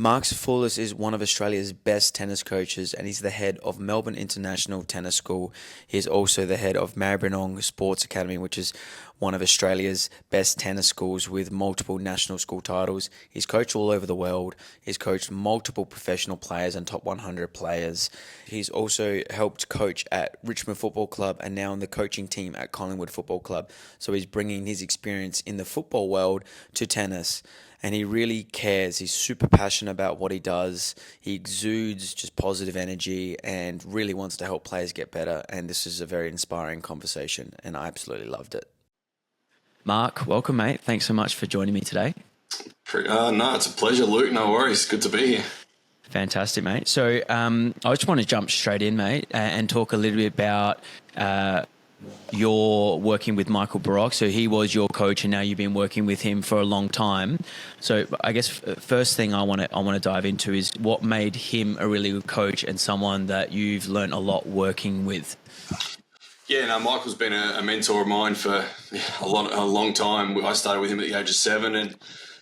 Marc Sophoulis is one of Australia's best tennis coaches, and he's the head of Melbourne International Tennis School. He is also the head of Maribyrnong Sports Academy, which is one of Australia's best tennis schools with multiple national school titles. He's coached all over the world. He's coached multiple professional players and top 100 players. He's also helped coach at Richmond Football Club and now in the coaching team at Collingwood Football Club. So he's bringing his experience in the football world to tennis. And he really cares. He's super passionate about what he does. He exudes just positive energy and really wants to help players get better. And this is a very inspiring conversation, and I absolutely loved it. Marc, welcome, mate. Thanks so much for joining me today. No, it's a pleasure, Luke. No worries. Good to be here. Fantastic, mate. So I just want to jump straight in, mate, and talk a little bit about you're working with Michael Baroque. So he was your coach and now you've been working with him for a long time. So I guess first thing I want to dive into is what made him a really good coach and someone that you've learned a lot working with. Yeah, no, Michael's been a mentor of mine for a long time. I started with him at the age of 7 and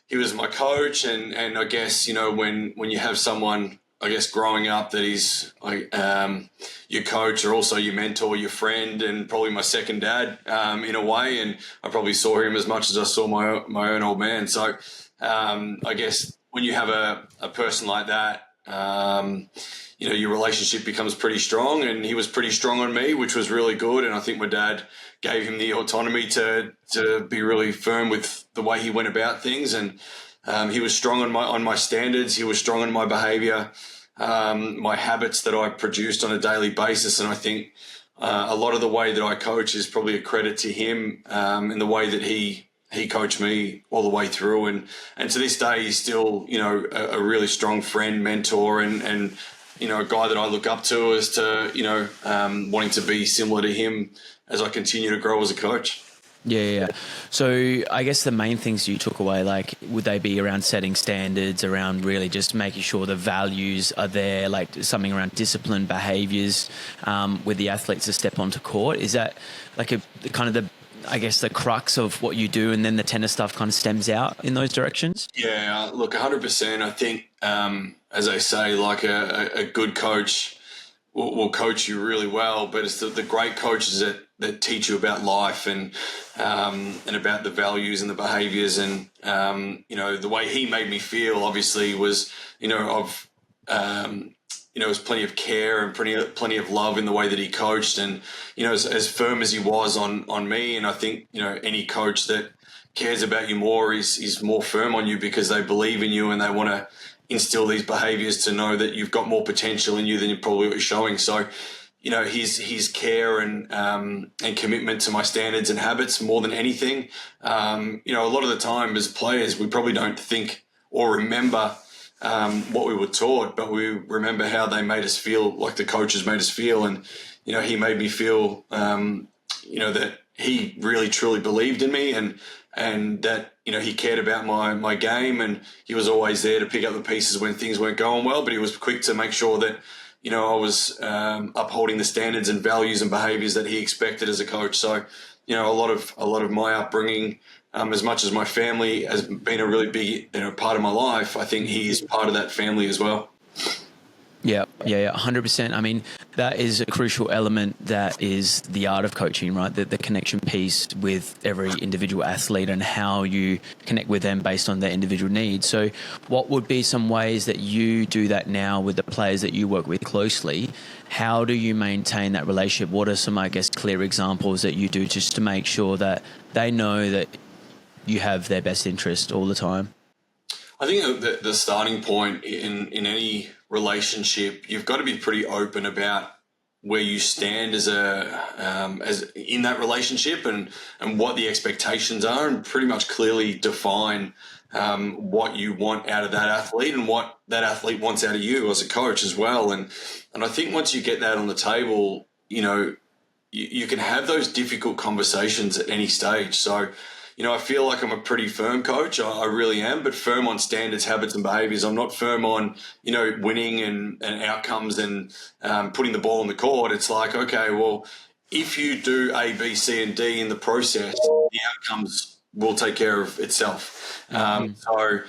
he was my coach. And I guess, you know, when you have someone, I guess, growing up that is your coach or also your mentor, your friend, and probably my second dad in a way. And I probably saw him as much as I saw my own old man. So I guess when you have a person like that, you know, your relationship becomes pretty strong, and he was pretty strong on me, which was really good. And I think my dad gave him the autonomy to be really firm with the way he went about things. And he was strong on my standards. He was strong on my behaviour, my habits that I produced on a daily basis. And I think a lot of the way that I coach is probably a credit to him in the way that he coached me all the way through. And to this day, he's still, you know, a really strong friend, mentor, and you know, a guy that I look up to as to, you know, wanting to be similar to him as I continue to grow as a coach. Yeah. So I guess the main things you took away, like, would they be around setting standards, around really just making sure the values are there, like something around discipline, behaviours with the athletes to step onto court? Is that like the crux of what you do, and then the tennis stuff kind of stems out in those directions? Yeah, look, 100%. I think, as I say, like a good coach will coach you really well, but it's the great coaches that teach you about life and about the values and the behaviours. And, you know, the way he made me feel, obviously, was, you know, you know, it was plenty of care and plenty of love in the way that he coached, and, you know, as firm as he was on me. And I think, you know, any coach that cares about you more is more firm on you because they believe in you and they want to instill these behaviours to know that you've got more potential in you than you're probably showing. So, you know, his care and commitment to my standards and habits more than anything. You know, a lot of the time as players, we probably don't think or remember what we were taught, but we remember how they made us feel, like the coaches made us feel. And, you know, he made me feel, you know, that he really truly believed in me and that, you know, he cared about my game, and he was always there to pick up the pieces when things weren't going well, but he was quick to make sure that, you know, I was upholding the standards and values and behaviours that he expected as a coach. So, you know, a lot of my upbringing, as much as my family has been a really big, you know, part of my life, I think he is part of that family as well. Yeah, 100%. I mean, that is a crucial element. That is the art of coaching, right? The connection piece with every individual athlete and how you connect with them based on their individual needs. So what would be some ways that you do that now with the players that you work with closely? How do you maintain that relationship? What are some, I guess, clear examples that you do just to make sure that they know that you have their best interest all the time? I think that the starting point in any relationship, you've got to be pretty open about where you stand as in that relationship and what the expectations are, and pretty much clearly define what you want out of that athlete and what that athlete wants out of you as a coach as well. And I think once you get that on the table, you know, you can have those difficult conversations at any stage. So, you know, I feel like I'm a pretty firm coach. I really am, but firm on standards, habits and behaviours. I'm not firm on, you know, winning and outcomes and putting the ball on the court. It's like, okay, well, if you do A, B, C and D in the process, the outcomes will take care of itself. So,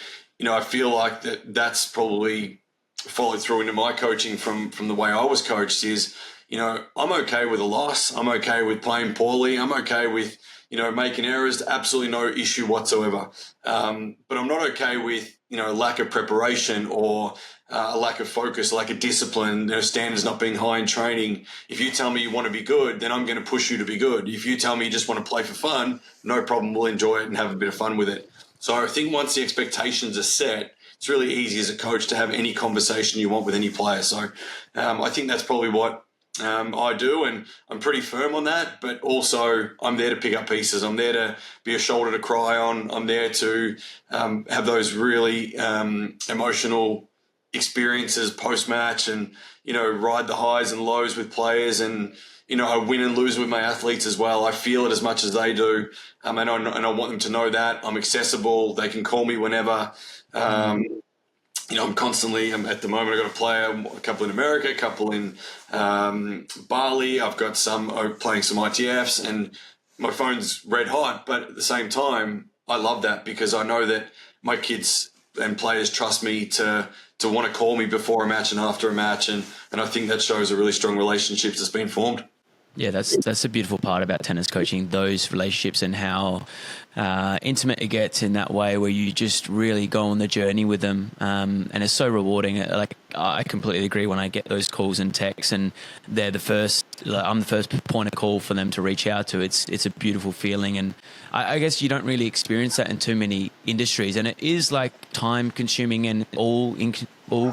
I feel like that's probably followed through into my coaching from the way I was coached is, I'm okay with a loss. I'm okay with playing poorly. I'm okay with, making errors. Absolutely no issue whatsoever. But I'm not okay with, lack of preparation or a lack of focus, lack of discipline, standards not being high in training. If you tell me you want to be good, then I'm going to push you to be good. If you tell me you just want to play for fun, no problem. We'll enjoy it and have a bit of fun with it. So I think once the expectations are set, it's really easy as a coach to have any conversation you want with any player. So I think that's probably what I do, and I'm pretty firm on that, but also I'm there to pick up pieces. I'm there to be a shoulder to cry on. I'm there to have those really emotional experiences post-match and, ride the highs and lows with players, and, I win and lose with my athletes as well. I feel it as much as they do, and I want them to know that I'm accessible. They can call me whenever. I'm constantly, at the moment, I've got a player, a couple in America, a couple in Bali. I've got some playing some ITFs, and my phone's red hot. But at the same time, I love that because I know that my kids and players trust me to want to call me before a match and after a match. And I think that shows a really strong relationship that's been formed. Yeah, that's a beautiful part about tennis coaching, those relationships and how intimate it gets in that way where you just really go on the journey with them. And it's so rewarding. Like, I completely agree when I get those calls and texts and they're I'm the first point of call for them to reach out to. It's a beautiful feeling. And I guess you don't really experience that in too many industries. And it is like time consuming and all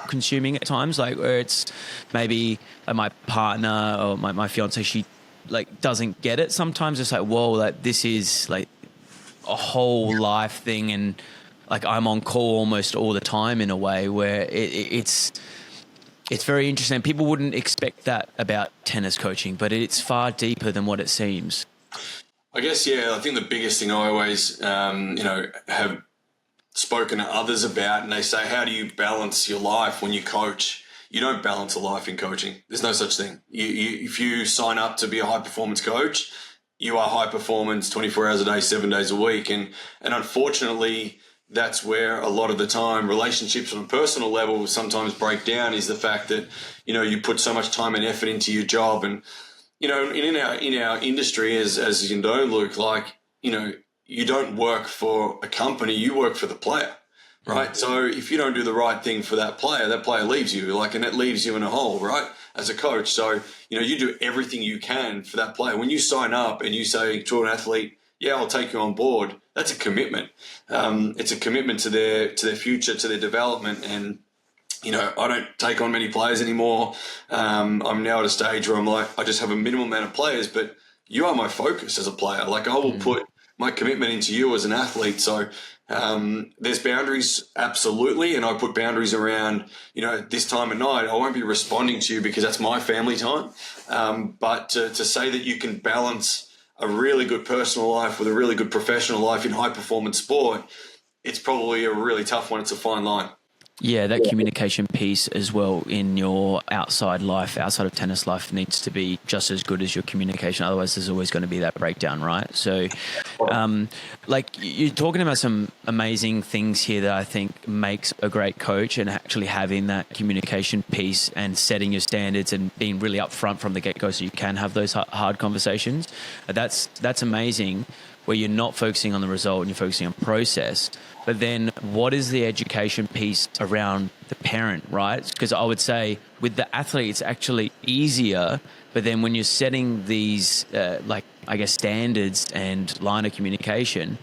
consuming at times, like where it's maybe my partner or my fiance, she like doesn't get it. Sometimes it's like, whoa, like this is like a whole life thing, and like I'm on call almost all the time in a way where it's very interesting. People wouldn't expect that about tennis coaching, but it's far deeper than what it seems. I guess, yeah, I think the biggest thing I always, have spoken to others about, and they say, how do you balance your life when you coach? You don't balance a life in coaching. There's no such thing. If you sign up to be a high-performance coach, you are high performance 24 hours a day, 7 days a week. And unfortunately, that's where a lot of the time relationships on a personal level sometimes break down, is the fact that, you put so much time and effort into your job. And, in our industry, as you know, Luke, like, you don't work for a company, you work for the player. Right. So if you don't do the right thing for that player leaves you, and it leaves you in a hole, right? As a coach. So, you do everything you can for that player. When you sign up and you say to an athlete, yeah, I'll take you on board, that's a commitment. It's a commitment to their future, to their development. And, I don't take on many players anymore. I'm now at a stage where I'm like, I just have a minimum amount of players, but you are my focus as a player. Like, I will put my commitment into you as an athlete. So, there's boundaries, absolutely, and I put boundaries around, this time of night. I won't be responding to you because that's my family time. But to say that you can balance a really good personal life with a really good professional life in high performance sport, it's probably a really tough one. It's a fine line. Yeah, that communication piece as well in your outside life, outside of tennis life, needs to be just as good as your communication. Otherwise, there's always going to be that breakdown, right? So, like, you're talking about some amazing things here that I think makes a great coach, and actually having that communication piece and setting your standards and being really upfront from the get-go so you can have those hard conversations. That's amazing, where you're not focusing on the result and you're focusing on process. But then what is the education piece around the parent, right? Because I would say with the athlete, it's actually easier. But then when you're setting these, standards and line of communication,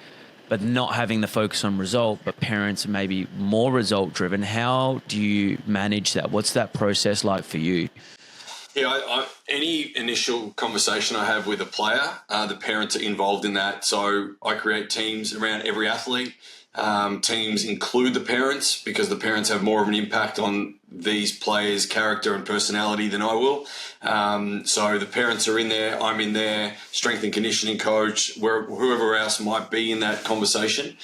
but not having the focus on result, but parents are maybe more result driven, how do you manage that? What's that process like for you? Yeah, any initial conversation I have with a player, the parents are involved in that. So I create teams around every athlete. Teams include the parents because the parents have more of an impact on these players' character and personality than I will. So the parents are in there, I'm in there, strength and conditioning coach, whoever else might be in that conversation,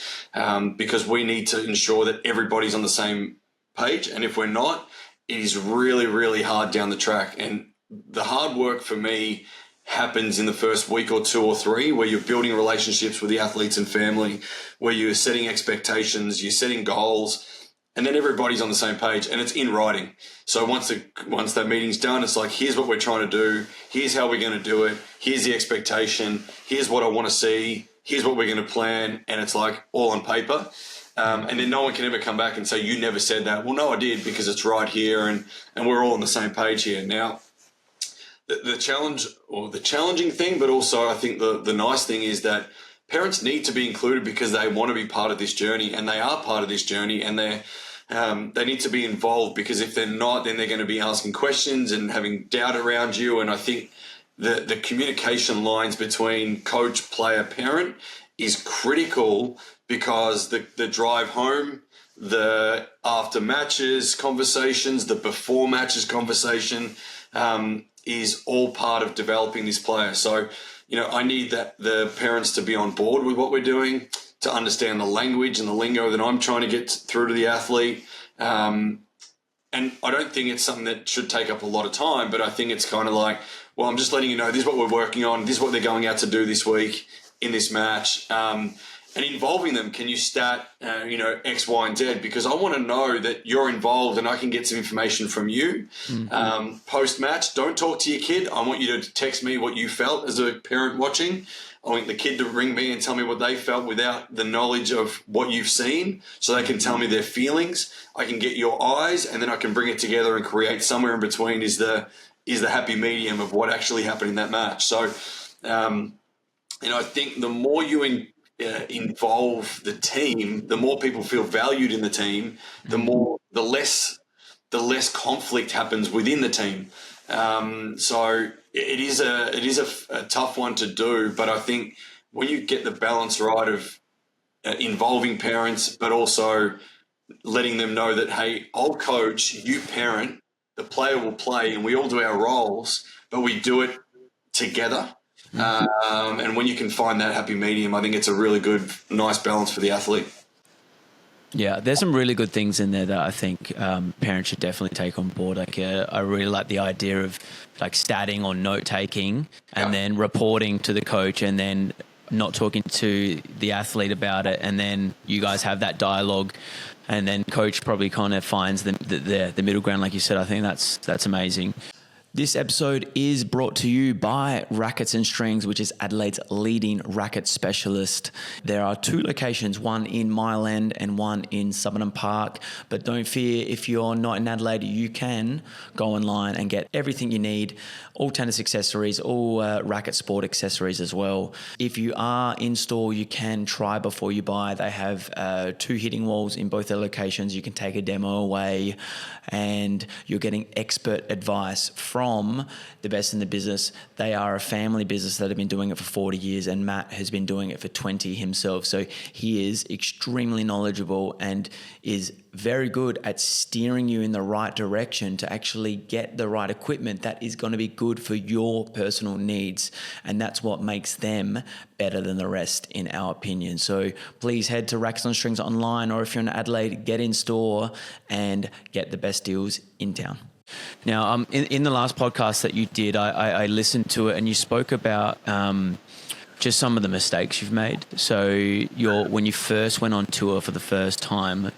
because we need to ensure that everybody's on the same page. And if we're not, it is really, really hard down the track. And the hard work for me happens in the first week or 2 or 3, where you're building relationships with the athletes and family, where you're setting expectations, you're setting goals, and then everybody's on the same page, and it's in writing. So once that meeting's done, it's like, here's what we're trying to do, here's how we're going to do it, here's the expectation, here's what I want to see, here's what we're going to plan, and it's like all on paper. And then no one can ever come back and say, you never said that. Well, no, I did, because it's right here, and we're all on the same page here. Now, the challenge, or the challenging thing, but also I think the nice thing, is that parents need to be included because they want to be part of this journey, and they are part of this journey, and they need to be involved, because if they're not, then they're going to be asking questions and having doubt around you. And I think the communication lines between coach, player, parent is critical, because the drive home, the after matches conversations, the before matches conversation is all part of developing this player. So, I need the parents to be on board with what we're doing, to understand the language and the lingo that I'm trying to get through to the athlete. And I don't think it's something that should take up a lot of time, but I think it's kind of like, well, I'm just letting you know, this is what we're working on, this is what they're going out to do this week in this match. And involving them, can you stat, X, Y, and Z? Because I want to know that you're involved, and I can get some information from you. Mm-hmm. Post-match, don't talk to your kid. I want you to text me what you felt as a parent watching. I want the kid to ring me and tell me what they felt without the knowledge of what you've seen, so they can tell me their feelings. I can get your eyes, and then I can bring it together and create somewhere in between is the happy medium of what actually happened in that match. So, I think the more you involve the team, the more people feel valued in the team, the less conflict happens within the team. So it is a tough one to do, but I think when you get the balance right of involving parents, but also letting them know that, hey, I'll coach, you parent, the player will play, and we all do our roles, but we do it together. And when you can find that happy medium, I think it's a really good, nice balance for the athlete. Yeah, there's some really good things in there that I think parents should definitely take on board. I really like the idea of statting or note taking, and then reporting to the coach, and then not talking to the athlete about it, and then you guys have that dialogue, and then coach probably kind of finds the middle ground, like you said. I think that's amazing. This episode is brought to you by Rackets and Strings, which is Adelaide's leading racket specialist. There are 2 locations, one in Mile End and one in Summerton Park. But don't fear, if you're not in Adelaide, you can go online and get everything you need, all tennis accessories, all racket sport accessories as well. If you are in store, you can try before you buy. They have 2 hitting walls in both their locations. You can take a demo away, and you're getting expert advice from the best in the business. They are a family business that have been doing it for 40 years, and Matt has been doing it for 20 himself. So he is extremely knowledgeable and is very good at steering you in the right direction to actually get the right equipment that is going to be good for your personal needs. And that's what makes them better than the rest, in our opinion. So please head to Rackets and Strings online, or if you're in Adelaide, get in store and get the best deals in town. Now, in the last podcast that you did, I listened to it, and you spoke about just some of the mistakes you've made. So when you first went on tour for the first time,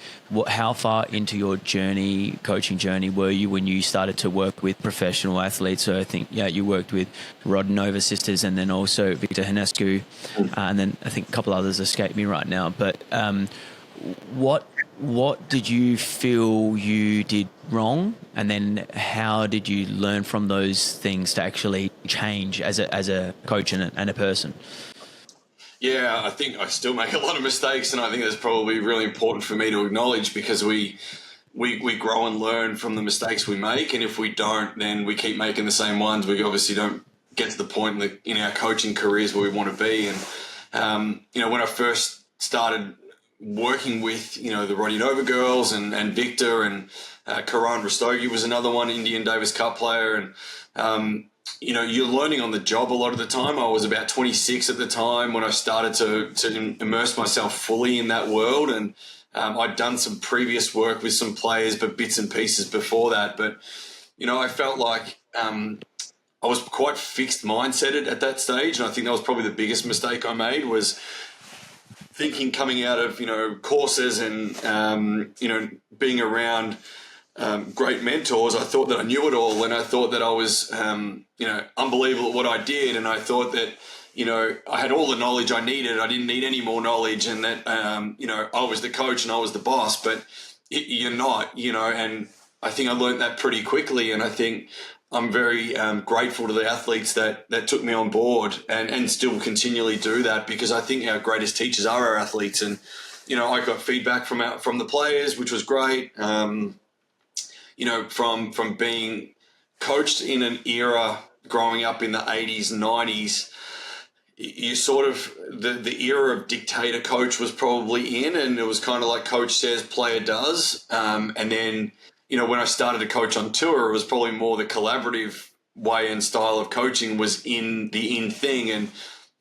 how far into your coaching journey were you when you started to work with professional athletes? So I think, you worked with Rod Nova sisters, and then also Victor Hanescu, and then I think a couple others escape me right now. But what did you feel you did wrong, and then how did you learn from those things to actually change as a coach and a person? Yeah, I think I still make a lot of mistakes, and I think that's probably really important for me to acknowledge, because we grow and learn from the mistakes we make, and if we don't, then we keep making the same ones. We obviously don't get to the point in our coaching careers where we want to be. And when I first started working with, the Roddy Nova girls and Victor, and Karan Rastogi was another one, Indian Davis Cup player. And, you're learning on the job a lot of the time. I was about 26 at the time when I started to immerse myself fully in that world. And I'd done some previous work with some players, but bits and pieces before that. But, I felt like I was quite fixed mindseted at that stage, and I think that was probably the biggest mistake I made, was thinking coming out of, courses and, being around great mentors. I thought that I knew it all, and I thought that I was, unbelievable at what I did, and I thought that, I had all the knowledge I needed. I didn't need any more knowledge, and that, I was the coach and I was the boss, but you're not, and I think I learned that pretty quickly, and I think I'm very grateful to the athletes that took me on board and still continually do that, because I think our greatest teachers are our athletes. And, I got feedback from the players, which was great. From being coached in an era growing up in the 80s, 90s, you sort of, the era of dictator coach was probably in, and it was kind of like coach says, player does. And then, when I started to coach on tour, it was probably more the collaborative way and style of coaching was in thing. And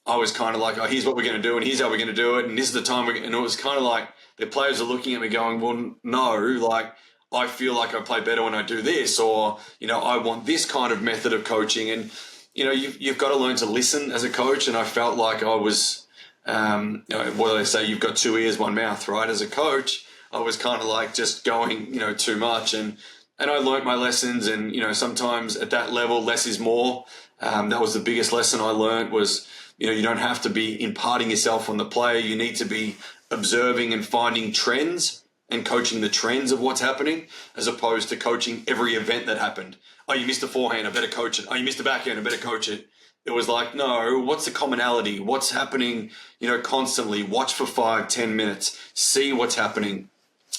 I was kind of like, oh, here's what we're going to do, and here's how we're going to do it, and this is the time. And it was kind of like the players are looking at me going, well, no, like, I feel like I play better when I do this, or, I want this kind of method of coaching. And, you've got to learn to listen as a coach. And I felt like I was, what do they say? You've got two ears, one mouth, right? As a coach, I was kind of like just going, too much. And I learned my lessons, and, sometimes at that level, less is more. That was the biggest lesson I learned was, you don't have to be imparting yourself on the player. You need to be observing and finding trends and coaching the trends of what's happening, as opposed to coaching every event that happened. Oh, you missed a forehand, I better coach it. Oh, you missed a backhand, I better coach it. It was like, no, what's the commonality? What's happening, constantly? Watch for 5-10 minutes, see what's happening,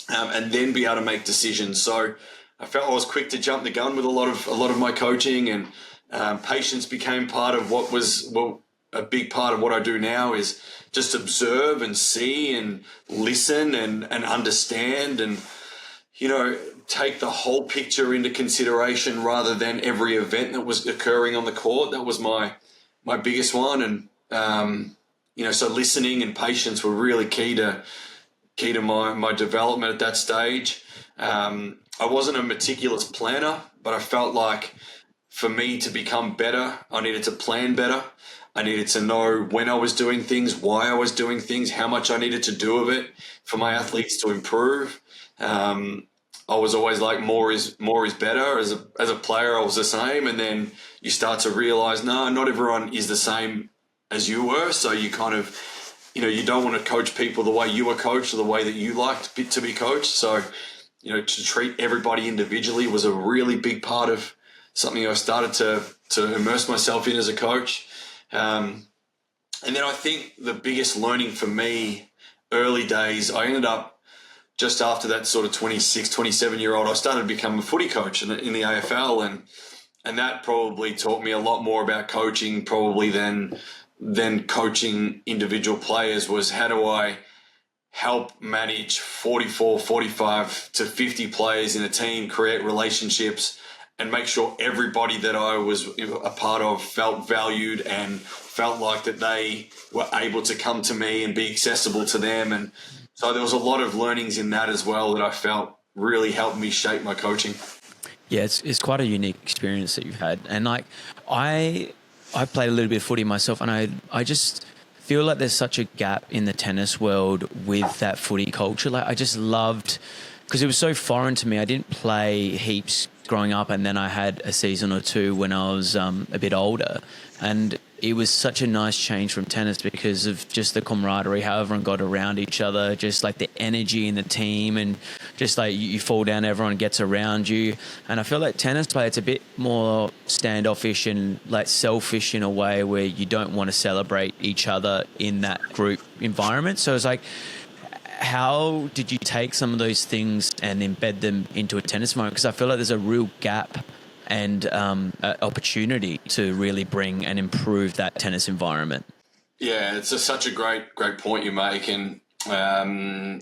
and then be able to make decisions. So I felt I was quick to jump the gun with a lot of my coaching, and patience became part of a big part of what I do now is just observe and see and listen and understand and, take the whole picture into consideration rather than every event that was occurring on the court. That was my biggest one. And, so listening and patience were really key to my development at that stage. I wasn't a meticulous planner, but I felt like for me to become better, I needed to plan better. I needed to know when I was doing things, why I was doing things, how much I needed to do of it for my athletes to improve. I was always like more is better. As a player, I was the same. And then you start to realize, no, not everyone is the same as you were. So you kind of, you don't want to coach people the way you were coached or the way that you liked to be coached. So, to treat everybody individually was a really big part of something I started to immerse myself in as a coach. And then I think the biggest learning for me early days, I ended up just after that sort of 26, 27-year-old, I started to become a footy coach in the AFL. And that probably taught me a lot more about coaching probably than coaching individual players, was how do I help manage 44, 45 to 50 players in a team, create relationships, and make sure everybody that I was a part of felt valued and felt like that they were able to come to me and be accessible to them. And so there was a lot of learnings in that as well that I felt really helped me shape my coaching. Yeah, it's quite a unique experience that you've had. And like I played a little bit of footy myself, and I just feel like there's such a gap in the tennis world with that footy culture. Like I just loved, because it was so foreign to me. I didn't play heaps growing up, and then I had a season or two when I was a bit older, and it was such a nice change from tennis because of just the camaraderie, how everyone got around each other, just like the energy in the team, and just like you fall down, everyone gets around you. And I feel like tennis play, it's a bit more standoffish and like selfish in a way where you don't want to celebrate each other in that group environment. So it's like, how did you take some of those things and embed them into a tennis environment? Because I feel like there's a real gap and opportunity to really bring and improve that tennis environment. Yeah, it's such a great point you make. And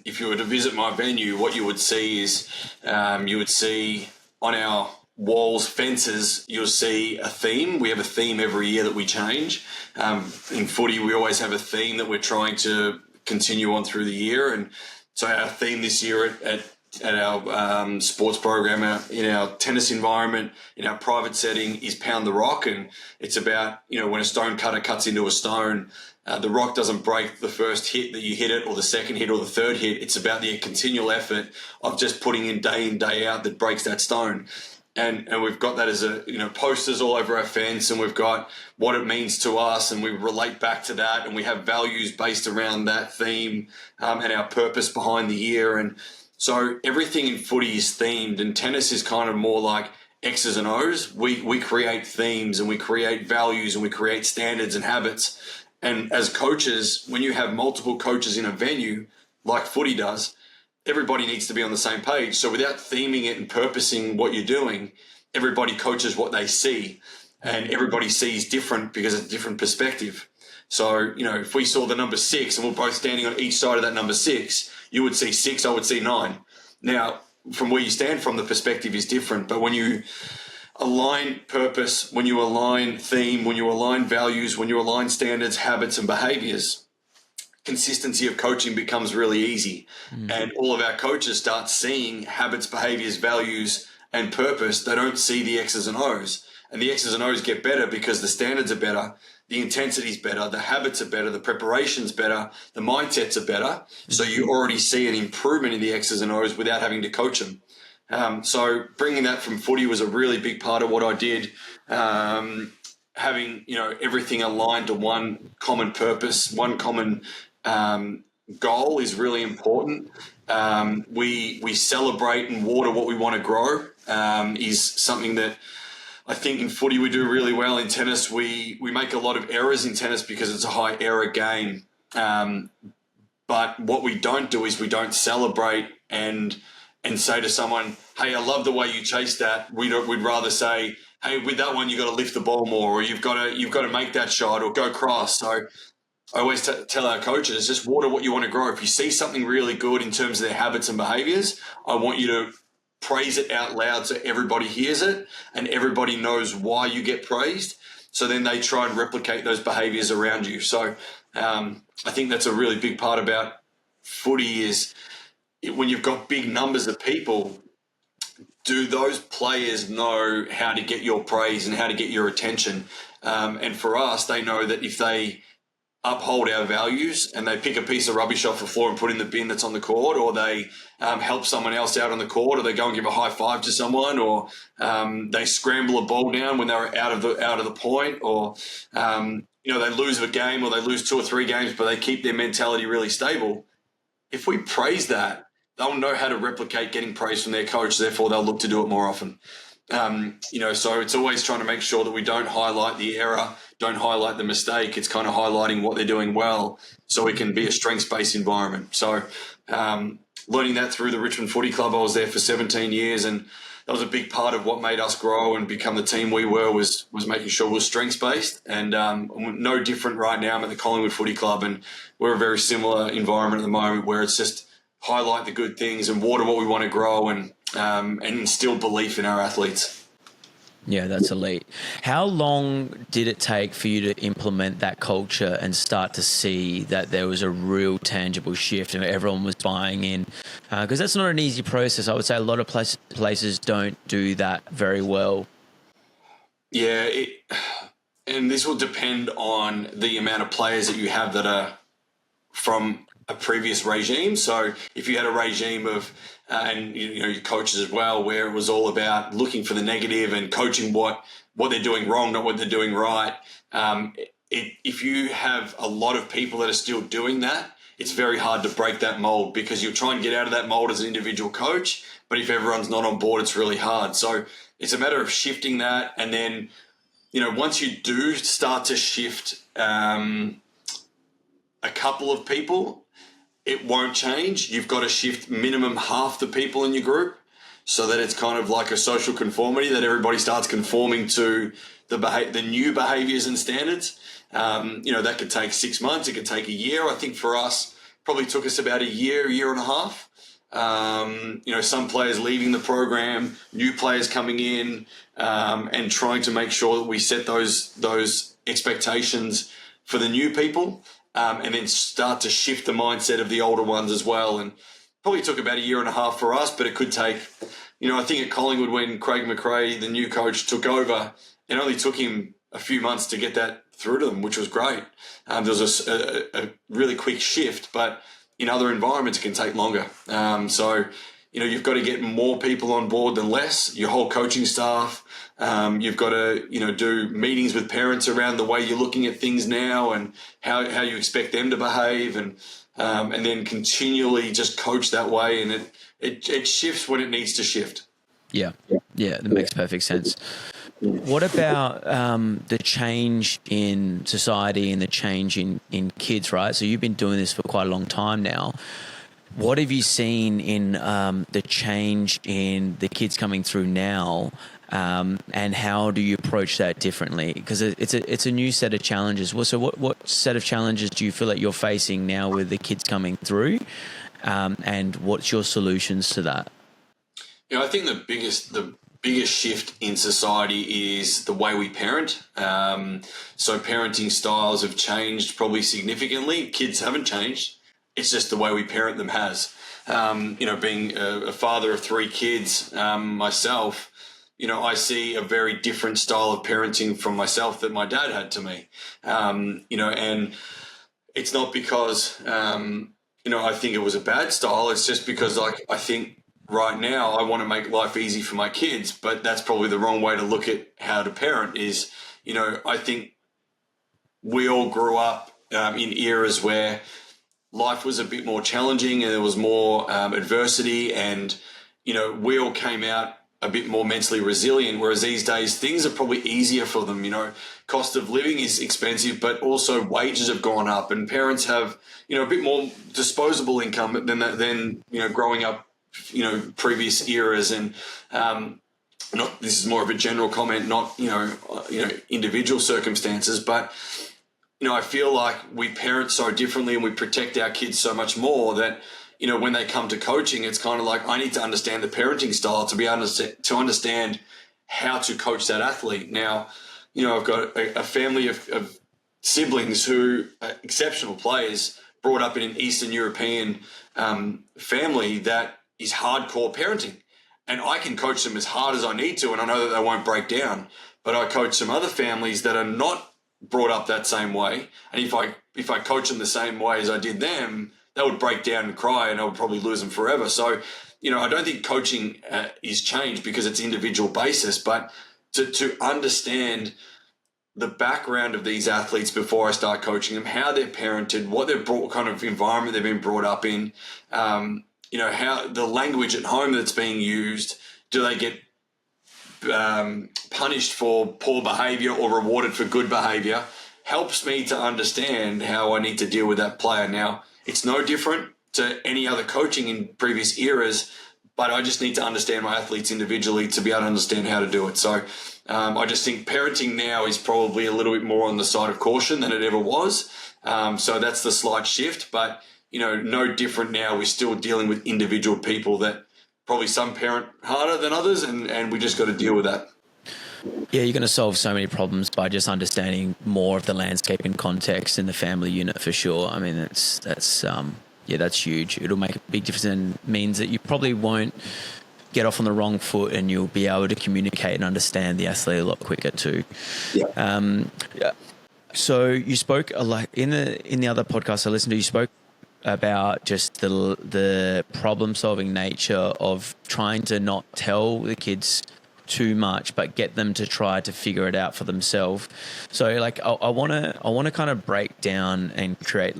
if you were to visit my venue, what you would see is you would see on our walls, fences, you'll see a theme. We have a theme every year that we change. In footy, we always have a theme that we're trying to continue on through the year. And so our theme this year at sports program, in our tennis environment, in our private setting, is pound the rock. And it's about, when a stone cutter cuts into a stone, the rock doesn't break the first hit that you hit it, or the second hit, or the third hit. It's about the continual effort of just putting in, day out, that breaks that stone. And we've got that as posters all over our fence, and we've got what it means to us, and we relate back to that, and we have values based around that theme, and our purpose behind the year. And so everything in footy is themed, and tennis is kind of more like X's and O's. We create themes, and we create values, and we create standards and habits. And as coaches, when you have multiple coaches in a venue like footy does, everybody needs to be on the same page. So without theming it and purposing what you're doing, everybody coaches what they see, and everybody sees different because it's a different perspective. So, if we saw the number 6 and we're both standing on each side of that number 6, you would see 6, I would see 9. Now, from where you stand from, the perspective is different. But when you align purpose, when you align theme, when you align values, when you align standards, habits, and behaviors, consistency of coaching becomes really easy. And all of our coaches start seeing habits, behaviors, values, and purpose. They don't see the X's and O's. And the X's and O's get better because the standards are better, the intensity's better, the habits are better, the preparation's better, the mindsets are better. So you already see an improvement in the X's and O's without having to coach them. So bringing that from footy was a really big part of what I did. Having, everything aligned to one common purpose, one common goal is really important. We celebrate and water what we want to grow, is something that I think in footy we do really well. In tennis, we make a lot of errors in tennis because it's a high error game. But what we don't do is we don't celebrate and say to someone, hey, I love the way you chased that. We'd rather say, hey, with that one, you got to lift the ball more, or you've got to make that shot, or go cross. So I always tell our coaches, just water what you want to grow. If you see something really good in terms of their habits and behaviors, I want you to praise it out loud so everybody hears it and everybody knows why you get praised. So then they try and replicate those behaviors around you. So I think that's a really big part about footy is when you've got big numbers of people, do those players know how to get your praise and how to get your attention? And for us, they know that if they uphold our values and they pick a piece of rubbish off the floor and put in the bin that's on the court, or they help someone else out on the court, or they go and give a high five to someone, or they scramble a ball down when they're out of the point, or they lose a game or they lose 2 or 3 games, but they keep their mentality really stable. If we praise that, they'll know how to replicate getting praise from their coach. Therefore, they'll look to do it more often. So it's always trying to make sure that we don't highlight the error, don't highlight the mistake. It's kind of highlighting what they're doing well so it can be a strengths-based environment. So learning that through the Richmond Footy Club, I was there for 17 years, and that was a big part of what made us grow and become the team we were, was making sure we were strengths-based. And no different right now. I'm at the Collingwood Footy Club, and we're a very similar environment at the moment where it's just highlight the good things and water what we want to grow, and instill belief in our athletes. Yeah, that's elite. How long did it take for you to implement that culture and start to see that there was a real tangible shift and everyone was buying in? Because that's not an easy process. I would say a lot of places don't do that very well. Yeah, and this will depend on the amount of players that you have that are from a previous regime. So if you had a regime of and your coaches as well, where it was all about looking for the negative and coaching what they're doing wrong, not what they're doing right. If you have a lot of people that are still doing that, it's very hard to break that mold, because you'll try and get out of that mold as an individual coach, but if everyone's not on board, it's really hard. So it's a matter of shifting that, and then once you do start to shift a couple of people, it won't change. You've got to shift minimum half the people in your group, so that it's kind of like a social conformity, that everybody starts conforming to the new behaviors and standards. That could take 6 months. It could take a year. I think for us, probably took us about a year and a half. Some players leaving the program, new players coming in, and trying to make sure that we set those expectations for the new people. And then start to shift the mindset of the older ones as well. And probably took about a year and a half for us, but it could take, I think at Collingwood when Craig McRae, the new coach, took over, it only took him a few months to get that through to them, which was great. There was a really quick shift, but in other environments it can take longer. So you've got to get more people on board than less, your whole coaching staff. You've got to, do meetings with parents around the way you're looking at things now and how you expect them to behave, and then continually just coach that way. And it shifts when it needs to shift. Yeah, that makes perfect sense. What about the change in society and the change in kids, right? So you've been doing this for quite a long time now. What have you seen in the change in the kids coming through now, and how do you approach that differently? Because it's a new set of challenges. So what set of challenges do you feel like you're facing now with the kids coming through, and what's your solutions to that? I think the biggest shift in society is the way we parent. So parenting styles have changed probably significantly. Kids haven't changed. It's just the way we parent them has. Being a father of 3 kids myself, I see a very different style of parenting from myself that my dad had to me. And it's not because, I think it was a bad style. It's just because I think right now I want to make life easy for my kids, but that's probably the wrong way to look at how to parent is, I think we all grew up in eras where life was a bit more challenging and there was more adversity, and, we all came out a bit more mentally resilient, whereas these days things are probably easier for them. Cost of living is expensive, but also wages have gone up, and parents have, a bit more disposable income than growing up, previous eras. And this is more of a general comment, not individual circumstances, but I feel like we parent so differently and we protect our kids so much more that when they come to coaching, it's kind of like I need to understand the parenting style to be able to understand how to coach that athlete. Now I've got a family of siblings who are exceptional players, brought up in an Eastern European family that is hardcore parenting, and I can coach them as hard as I need to, and I know that they won't break down. But I coach some other families that are not brought up that same way, and if I coach them the same way as I did them, they would break down and cry, and I would probably lose them forever. So I don't think coaching is changed because it's individual basis, but to understand the background of these athletes before I start coaching them, how they're parented, what kind of environment they've been brought up in. How the language at home that's being used, do they get punished for poor behavior or rewarded for good behavior, helps me to understand how I need to deal with that player. Now, it's no different to any other coaching in previous eras, but I just need to understand my athletes individually to be able to understand how to do it. So I just think parenting now is probably a little bit more on the side of caution than it ever was. So that's the slight shift, but no different now. We're still dealing with individual people that probably some parent harder than others, and we just got to deal with that. Yeah, you're going to solve so many problems by just understanding more of the landscape and context in the family unit for sure. I mean, that's huge. It'll make a big difference and means that you probably won't get off on the wrong foot, and you'll be able to communicate and understand the athlete a lot quicker too. Yeah. So you spoke a lot in the other podcast I listened to. You spoke about just the problem-solving nature of trying to not tell the kids too much, but get them to try to figure it out for themselves. So I want to kind of break down and create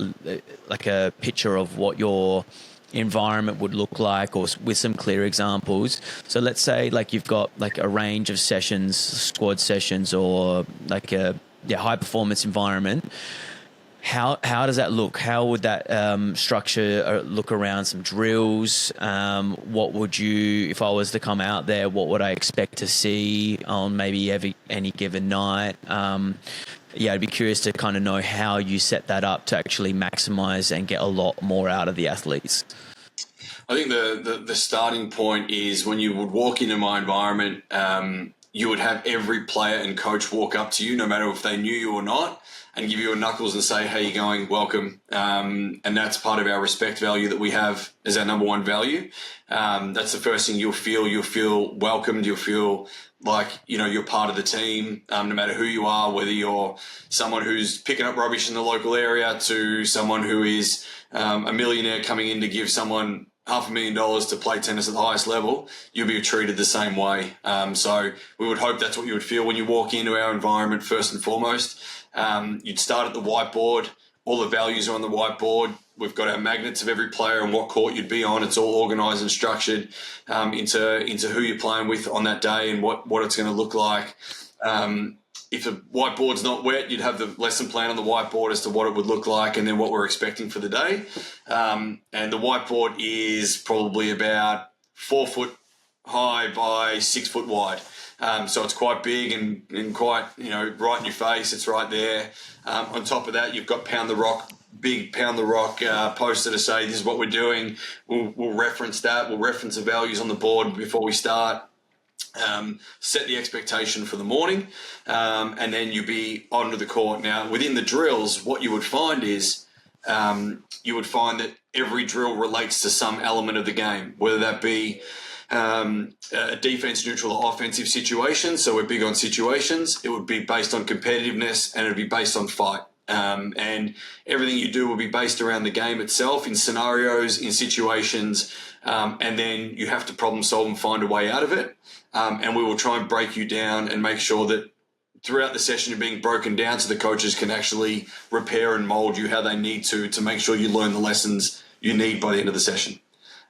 like a picture of what your environment would look like, or with some clear examples. So let's say you've got a range of sessions, squad sessions, or high performance environment. How does that look? How would that structure look around some drills? What would you, if I was to come out there, what would I expect to see on maybe any given night? I'd be curious to kind of know how you set that up to actually maximize and get a lot more out of the athletes. I think the starting point is when you would walk into my environment, you would have every player and coach walk up to you, no matter if they knew you or not, and give you a knuckles and say, "How you going? Welcome." And that's part of our respect value that we have as our number one value. That's the first thing you'll feel. You'll feel welcomed. You'll feel like, you're part of the team, no matter who you are, whether you're someone who's picking up rubbish in the local area to someone who is a millionaire coming in to give someone $500,000 to play tennis at the highest level. You'll be treated the same way. So we would hope that's what you would feel when you walk into our environment first and foremost. You'd start at the whiteboard. All the values are on the whiteboard. We've got our magnets of every player and what court you'd be on. It's all organised and structured into who you're playing with on that day and what it's going to look like. If the whiteboard's not wet, you'd have the lesson plan on the whiteboard as to what it would look like and then what we're expecting for the day. And the whiteboard is probably about 4 foot high by 6 foot wide. So it's quite big and quite, right in your face. It's right there. On top of that, you've got big Pound the Rock poster to say this is what we're doing. We'll reference that. We'll reference the values on the board before we start. Set the expectation for the morning, and then you'll be onto the court. Now, within the drills, what you would find is that every drill relates to some element of the game, whether that be a defense, neutral, or offensive situation. So we're big on situations. It would be based on competitiveness, and it would be based on fight. And everything you do will be based around the game itself, in scenarios, in situations, and then you have to problem solve and find a way out of it. And we will try and break you down and make sure that throughout the session you're being broken down so the coaches can actually repair and mold you how they need to make sure you learn the lessons you need by the end of the session.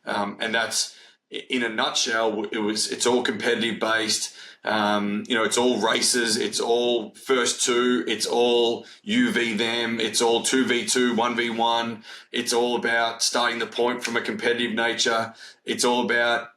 And that's, in a nutshell, it's all competitive based. It's all races. It's all first two. It's all you v them. It's all 2v2, 1v1. It's all about starting the point from a competitive nature. It's all about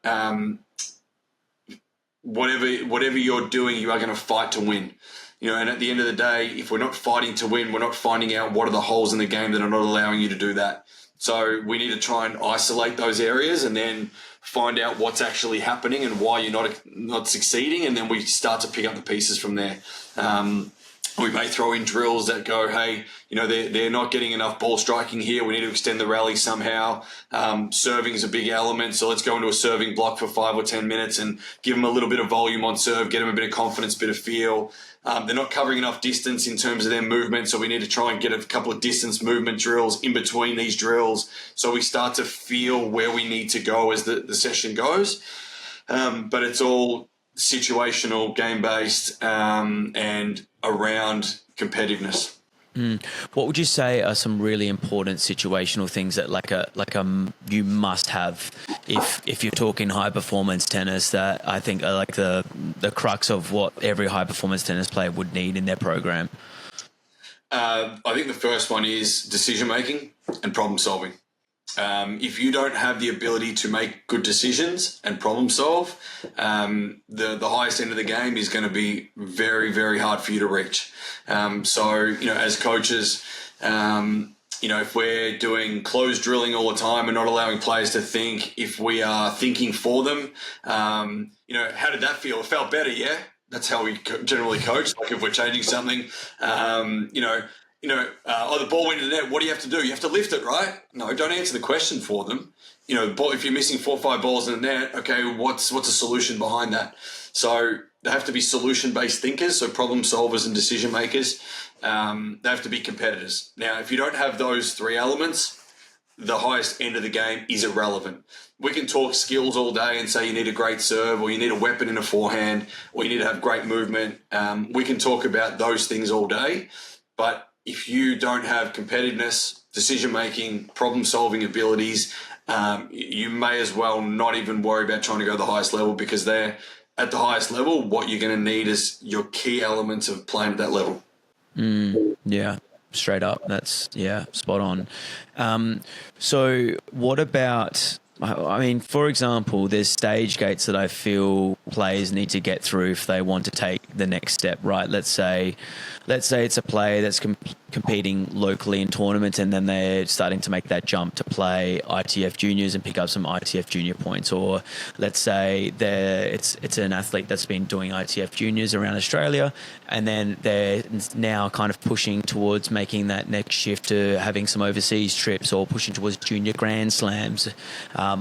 whatever you're doing, you are going to fight to win. And at the end of the day, if we're not fighting to win, we're not finding out what are the holes in the game that are not allowing you to do that. So we need to try and isolate those areas and then find out what's actually happening and why you're not succeeding, and then we start to pick up the pieces from there. We may throw in drills that go, hey, they're not getting enough ball striking here. We need to extend the rally somehow. Serving is a big element, so let's go into a serving block for 5 or 10 minutes and give them a little bit of volume on serve, get them a bit of confidence, bit of feel. They're not covering enough distance in terms of their movement, so we need to try and get a couple of distance movement drills in between these drills so we start to feel where we need to go as the session goes. But it's all situational, game-based, and around competitiveness. What would you say are some really important situational things that you must have if you're talking high performance tennis, that I think are like the crux of what every high performance tennis player would need in their program? I think the first one is decision making and problem solving. If you don't have the ability to make good decisions and problem solve, the highest end of the game is going to be very, very hard for you to reach. So, as coaches, if we're doing closed drilling all the time and not allowing players to think, if we are thinking for them, how did that feel? It felt better, yeah? That's how we generally coach. Like if we're changing something, the ball went into the net, what do you have to do? You have to lift it, right? No, don't answer the question for them. If you're missing 4 or 5 balls in the net, okay, what's a solution behind that? So they have to be solution-based thinkers, so problem solvers and decision makers. They have to be competitors. Now, if you don't have those 3 elements, the highest end of the game is irrelevant. We can talk skills all day and say you need a great serve, or you need a weapon in a forehand, or you need to have great movement. We can talk about those things all day, but if you don't have competitiveness, decision-making, problem-solving abilities, you may as well not even worry about trying to go to the highest level, because they're at the highest level. What you're going to need is your key elements of playing at that level. Yeah, straight up. That's, spot on. So what about I mean, for example, there's stage gates that I feel players need to get through if they want to take the next step, right? Let's say it's a player that's competing locally in tournaments, and then they're starting to make that jump to play ITF juniors and pick up some ITF junior points. Or let's say it's an athlete that's been doing ITF juniors around Australia, and then they're now kind of pushing towards making that next shift to having some overseas trips, or pushing towards junior grand slams.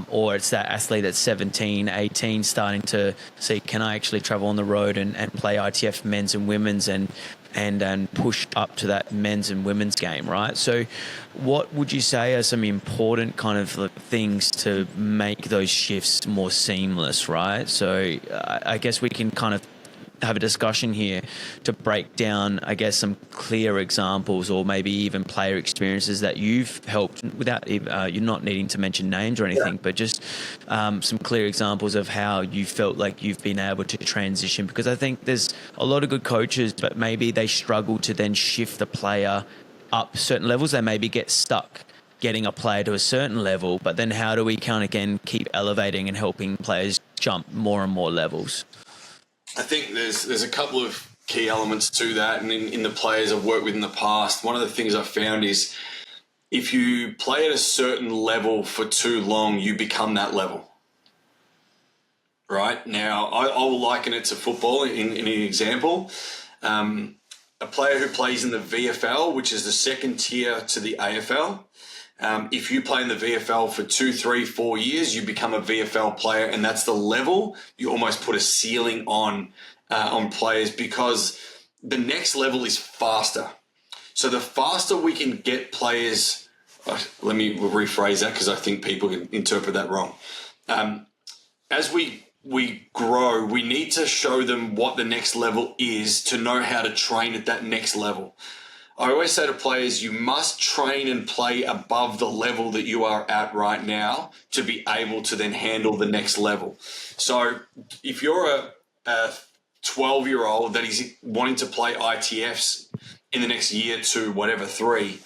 Or it's that athlete that's 17, 18, starting to see, can I actually travel on the road and play ITF men's and women's and push up to that men's and women's game, right? So what would you say are some important kind of things to make those shifts more seamless, right? So I guess we can kind of have a discussion here to break down, I guess, some clear examples, or maybe even player experiences that you've helped without you're not needing to mention names or anything, but just some clear examples of how you felt like you've been able to transition. Because I think there's a lot of good coaches, but maybe they struggle to then shift the player up certain levels. They maybe get stuck getting a player to a certain level, but then how do we kind of, again, keep elevating and helping players jump more and more levels? I think there's a couple of key elements to that, and in the players I've worked with in the past, one of the things I've found is if you play at a certain level for too long, you become that level. Right? Now, I will liken it to football in an example. A player who plays in the VFL, which is the second tier to the AFL, if you play in the VFL for 2, 3, 4 years, you become a VFL player, and that's the level. You almost put a ceiling on players, because the next level is faster. So the faster we can get players, let me rephrase that because I think people can interpret that wrong. As we grow, we need to show them what the next level is to know how to train at that next level. I always say to players, you must train and play above the level that you are at right now to be able to then handle the next level. So if you're a 12-year-old that is wanting to play ITFs in the next year, 2, whatever, 3,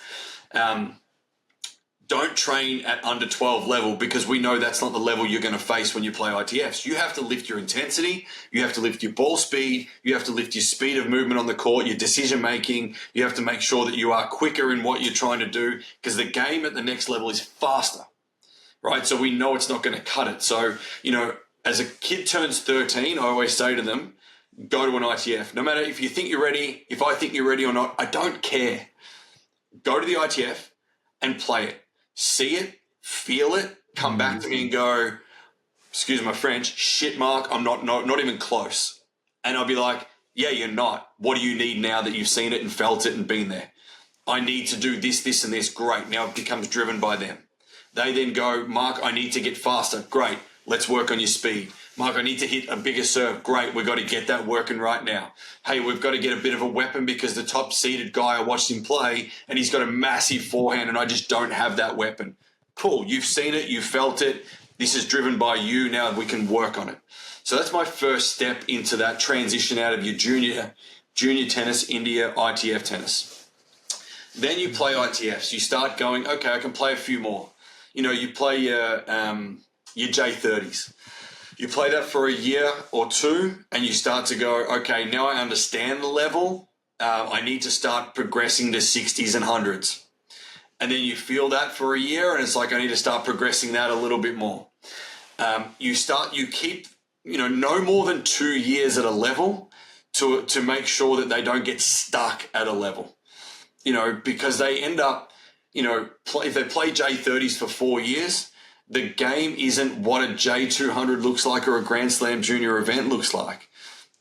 don't train at under 12 level, because we know that's not the level you're going to face when you play ITFs. You have to lift your intensity. You have to lift your ball speed. You have to lift your speed of movement on the court, your decision making. You have to make sure that you are quicker in what you're trying to do, because the game at the next level is faster, right? So we know it's not going to cut it. So, as a kid turns 13, I always say to them, go to an ITF. No matter if you think you're ready, if I think you're ready or not, I don't care. Go to the ITF and play it. See it, feel it, come back to me and go, excuse my French, shit, Mark, I'm not even close. And I'll be like, yeah, you're not. What do you need now that you've seen it and felt it and been there? I need to do this, this, and this. Great. Now it becomes driven by them. They then go, Mark, I need to get faster. Great. Let's work on your speed. Mark, I need to hit a bigger serve. Great. We've got to get that working right now. Hey, we've got to get a bit of a weapon, because the top seeded guy, I watched him play and he's got a massive forehand and I just don't have that weapon. Cool. You've seen it. You felt it. This is driven by you. Now we can work on it. So that's my first step into that transition out of your junior tennis into your ITF tennis. Then you play ITFs. You start going, okay, I can play a few more. You play your J30s. You play that for a year or 2 and you start to go, okay, now I understand the level. I need to start progressing to 60s and 100s. And then you feel that for a year and it's like, I need to start progressing that a little bit more. You keep, no more than 2 years at a level to make sure that they don't get stuck at a level, because they end up, if they play J30s for 4 years, the game isn't what a J200 looks like or a Grand Slam junior event looks like.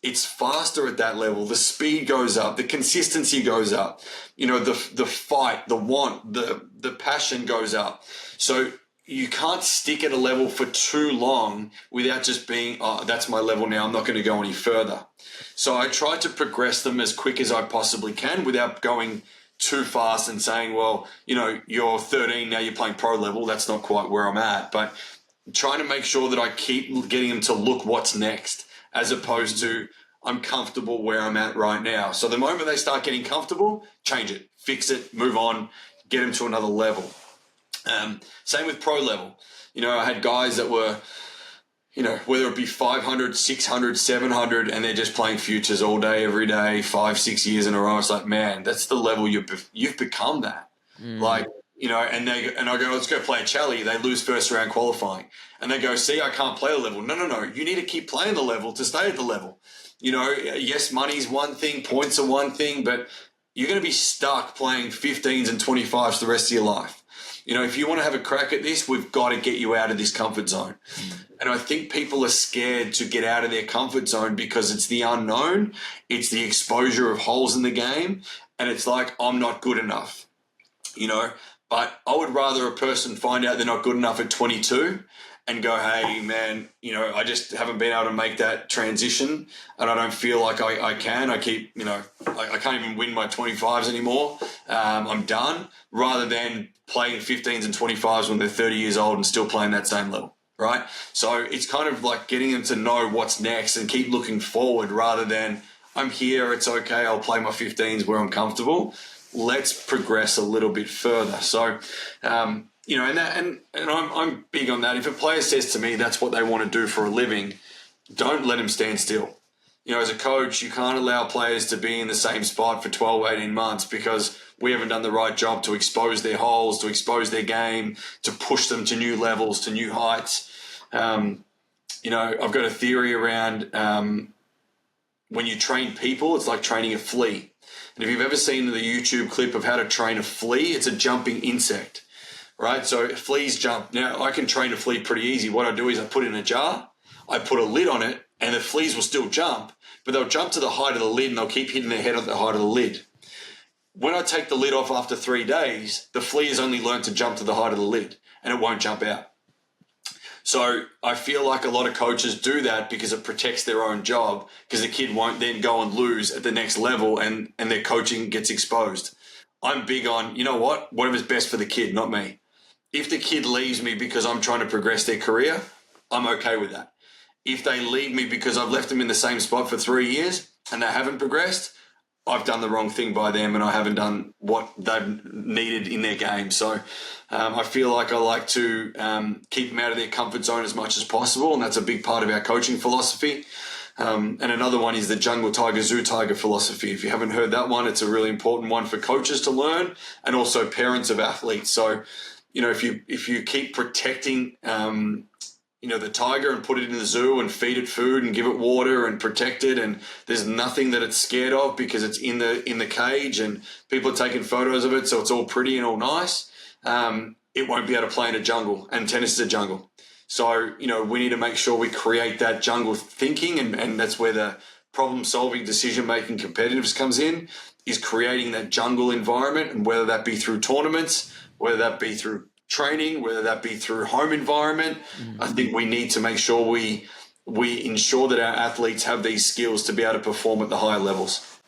It's faster at that level. The speed goes up. The consistency goes up. The fight, the want, the passion goes up. So you can't stick at a level for too long without just being, oh, that's my level now. I'm not going to go any further. So I try to progress them as quick as I possibly can without going too fast and saying, well, you're 13, now you're playing pro level. That's not quite where I'm at. But trying to make sure that I keep getting them to look what's next, as opposed to I'm comfortable where I'm at right now. So the moment they start getting comfortable, change it, fix it, move on, get them to another level. Same with pro level. I had guys that were, whether it be 500, 600, 700, and they're just playing futures all day, every day, 5-6 years in a row. It's like, man, that's the level you've become that. Like, and I go, let's go play a Chally. They lose first round qualifying. And they go, see, I can't play the level. No. You need to keep playing the level to stay at the level. Yes, money's one thing, points are one thing, but you're going to be stuck playing 15s and 25s the rest of your life. If you want to have a crack at this, we've got to get you out of this comfort zone. And I think people are scared to get out of their comfort zone because it's the unknown, it's the exposure of holes in the game, and it's like, I'm not good enough, But I would rather a person find out they're not good enough at 22 and go, hey, man, I just haven't been able to make that transition and I don't feel like I can. I keep, I can't even win my 25s anymore. I'm done, rather than playing 15s and 25s when they're 30 years old and still playing that same level, right? So it's kind of like getting them to know what's next and keep looking forward rather than, I'm here, it's okay, I'll play my 15s where I'm comfortable. Let's progress a little bit further. So, and I'm big on that. If a player says to me that's what they want to do for a living, don't let them stand still. As a coach, you can't allow players to be in the same spot for 12, 18 months because we haven't done the right job to expose their holes, to expose their game, to push them to new levels, to new heights. I've got a theory around when you train people, it's like training a flea. And if you've ever seen the YouTube clip of how to train a flea, it's a jumping insect, right? So fleas jump. Now, I can train a flea pretty easy. What I do is I put it in a jar, I put a lid on it, and the fleas will still jump, but they'll jump to the height of the lid and they'll keep hitting their head at the height of the lid. When I take the lid off after 3 days, the flea has only learned to jump to the height of the lid and it won't jump out. So I feel like a lot of coaches do that because it protects their own job, because the kid won't then go and lose at the next level and their coaching gets exposed. I'm big on, whatever's best for the kid, not me. If the kid leaves me because I'm trying to progress their career, I'm okay with that. If they leave me because I've left them in the same spot for 3 years and they haven't progressed, I've done the wrong thing by them and I haven't done what they've needed in their game. So I feel like I like to keep them out of their comfort zone as much as possible, and that's a big part of our coaching philosophy. And another one is the jungle tiger, zoo tiger philosophy. If you haven't heard that one, it's a really important one for coaches to learn and also parents of athletes. So, if you keep protecting the tiger and put it in the zoo and feed it food and give it water and protect it, and there's nothing that it's scared of because it's in the cage and people are taking photos of it, so it's all pretty and all nice, it won't be able to play in a jungle, and tennis is a jungle. So, we need to make sure we create that jungle thinking, and that's where the problem-solving, decision-making competitiveness comes in, is creating that jungle environment, and whether that be through tournaments, whether that be through training, whether that be through home environment. I think we need to make sure we ensure that our athletes have these skills to be able to perform at the higher levels.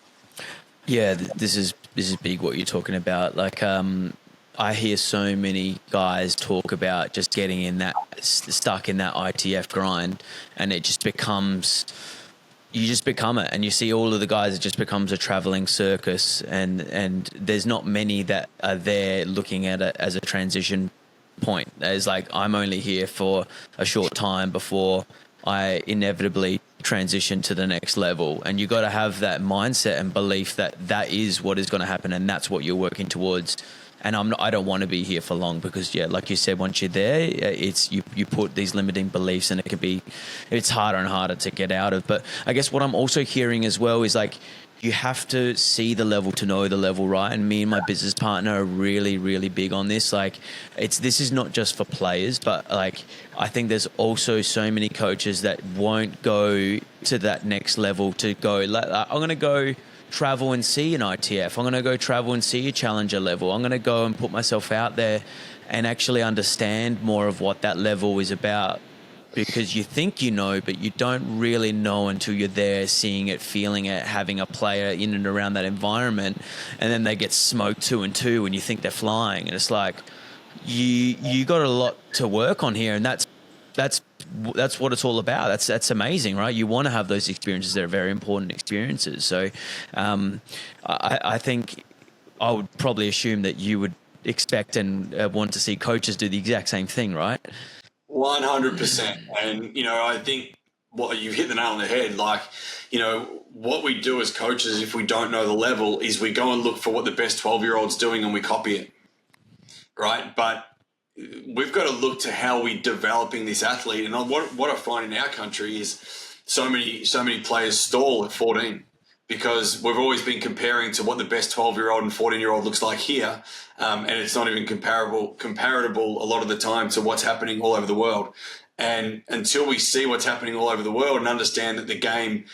Yeah, this is big what you're talking about. Like, I hear so many guys talk about just getting in that, stuck in that ITF grind, and it just becomes, you just become it, and you see all of the guys, it just becomes a traveling circus, and there's not many that are there looking at it as a transition point. It's like, I'm only here for a short time before I inevitably transition to the next level. And you got to have that mindset and belief that that is what is going to happen, and that's what you're working towards. And I don't want to be here for long because, yeah, like you said, once you're there, it's you put these limiting beliefs, and it's harder and harder to get out of. But I guess what I'm also hearing as well is like, you have to see the level to know the level, right? And me and my business partner are really, really big on this. Like, this is not just for players, but like, I think there's also so many coaches that won't go to that next level to go, like, I'm going to go travel and see an ITF. I'm going to go travel and see a challenger level. I'm going to go and put myself out there and actually understand more of what that level is about, because you think you know, but you don't really know until you're there, seeing it, feeling it, having a player in and around that environment, and then they get smoked 2-2 and you think they're flying, and it's like, you got a lot to work on here, and that's what it's all about. That's amazing, right? You want to have those experiences. They're very important experiences. So I think I would probably assume that you would expect and want to see coaches do the exact same thing, right? 100%. And, I think you've hit the nail on the head. Like, what we do as coaches, if we don't know the level, is we go and look for what the best 12-year-old's doing and we copy it, right? But we've got to look to how we're developing this athlete. And what I find in our country is so many players stall at 14 because we've always been comparing to what the best 12-year-old and 14-year-old looks like here. And it's not even comparable a lot of the time to what's happening all over the world. And until we see what's happening all over the world and understand that the game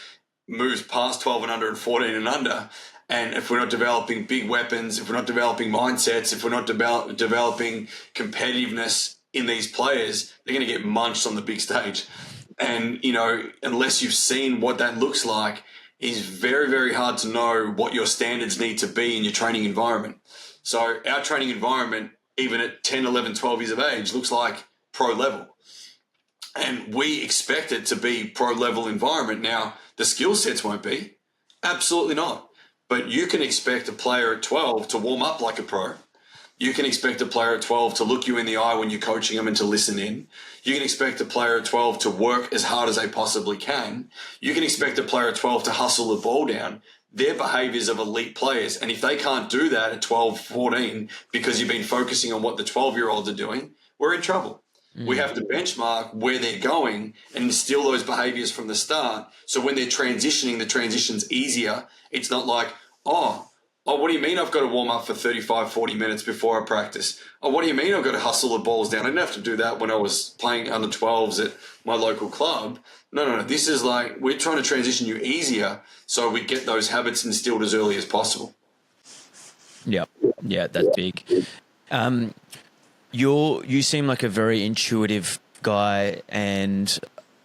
moves past 12 and under and 14 and under, and if we're not developing big weapons, if we're not developing mindsets, if we're not developing competitiveness in these players, they're going to get munched on the big stage. And, unless you've seen what that looks like, it's very, very hard to know what your standards need to be in your training environment. So our training environment, even at 10, 11, 12 years of age, looks like pro level. And we expect it to be pro level environment. Now, the skill sets won't be. Absolutely not. But you can expect a player at 12 to warm up like a pro. You can expect a player at 12 to look you in the eye when you're coaching them and to listen in. You can expect a player at 12 to work as hard as they possibly can. You can expect a player at 12 to hustle the ball down. They're behaviors of elite players. And if they can't do that at 12, 14, because you've been focusing on what the 12-year-olds are doing, we're in trouble. We have to benchmark where they're going and instill those behaviors from the start. So when they're transitioning, the transition's easier. It's not like, oh, what do you mean I've got to warm up for 35, 40 minutes before I practice? Oh, what do you mean I've got to hustle the balls down? I didn't have to do that when I was playing under 12s at my local club. No. This is like, we're trying to transition you easier so we get those habits instilled as early as possible. Yeah, that's big. You seem like a very intuitive guy, and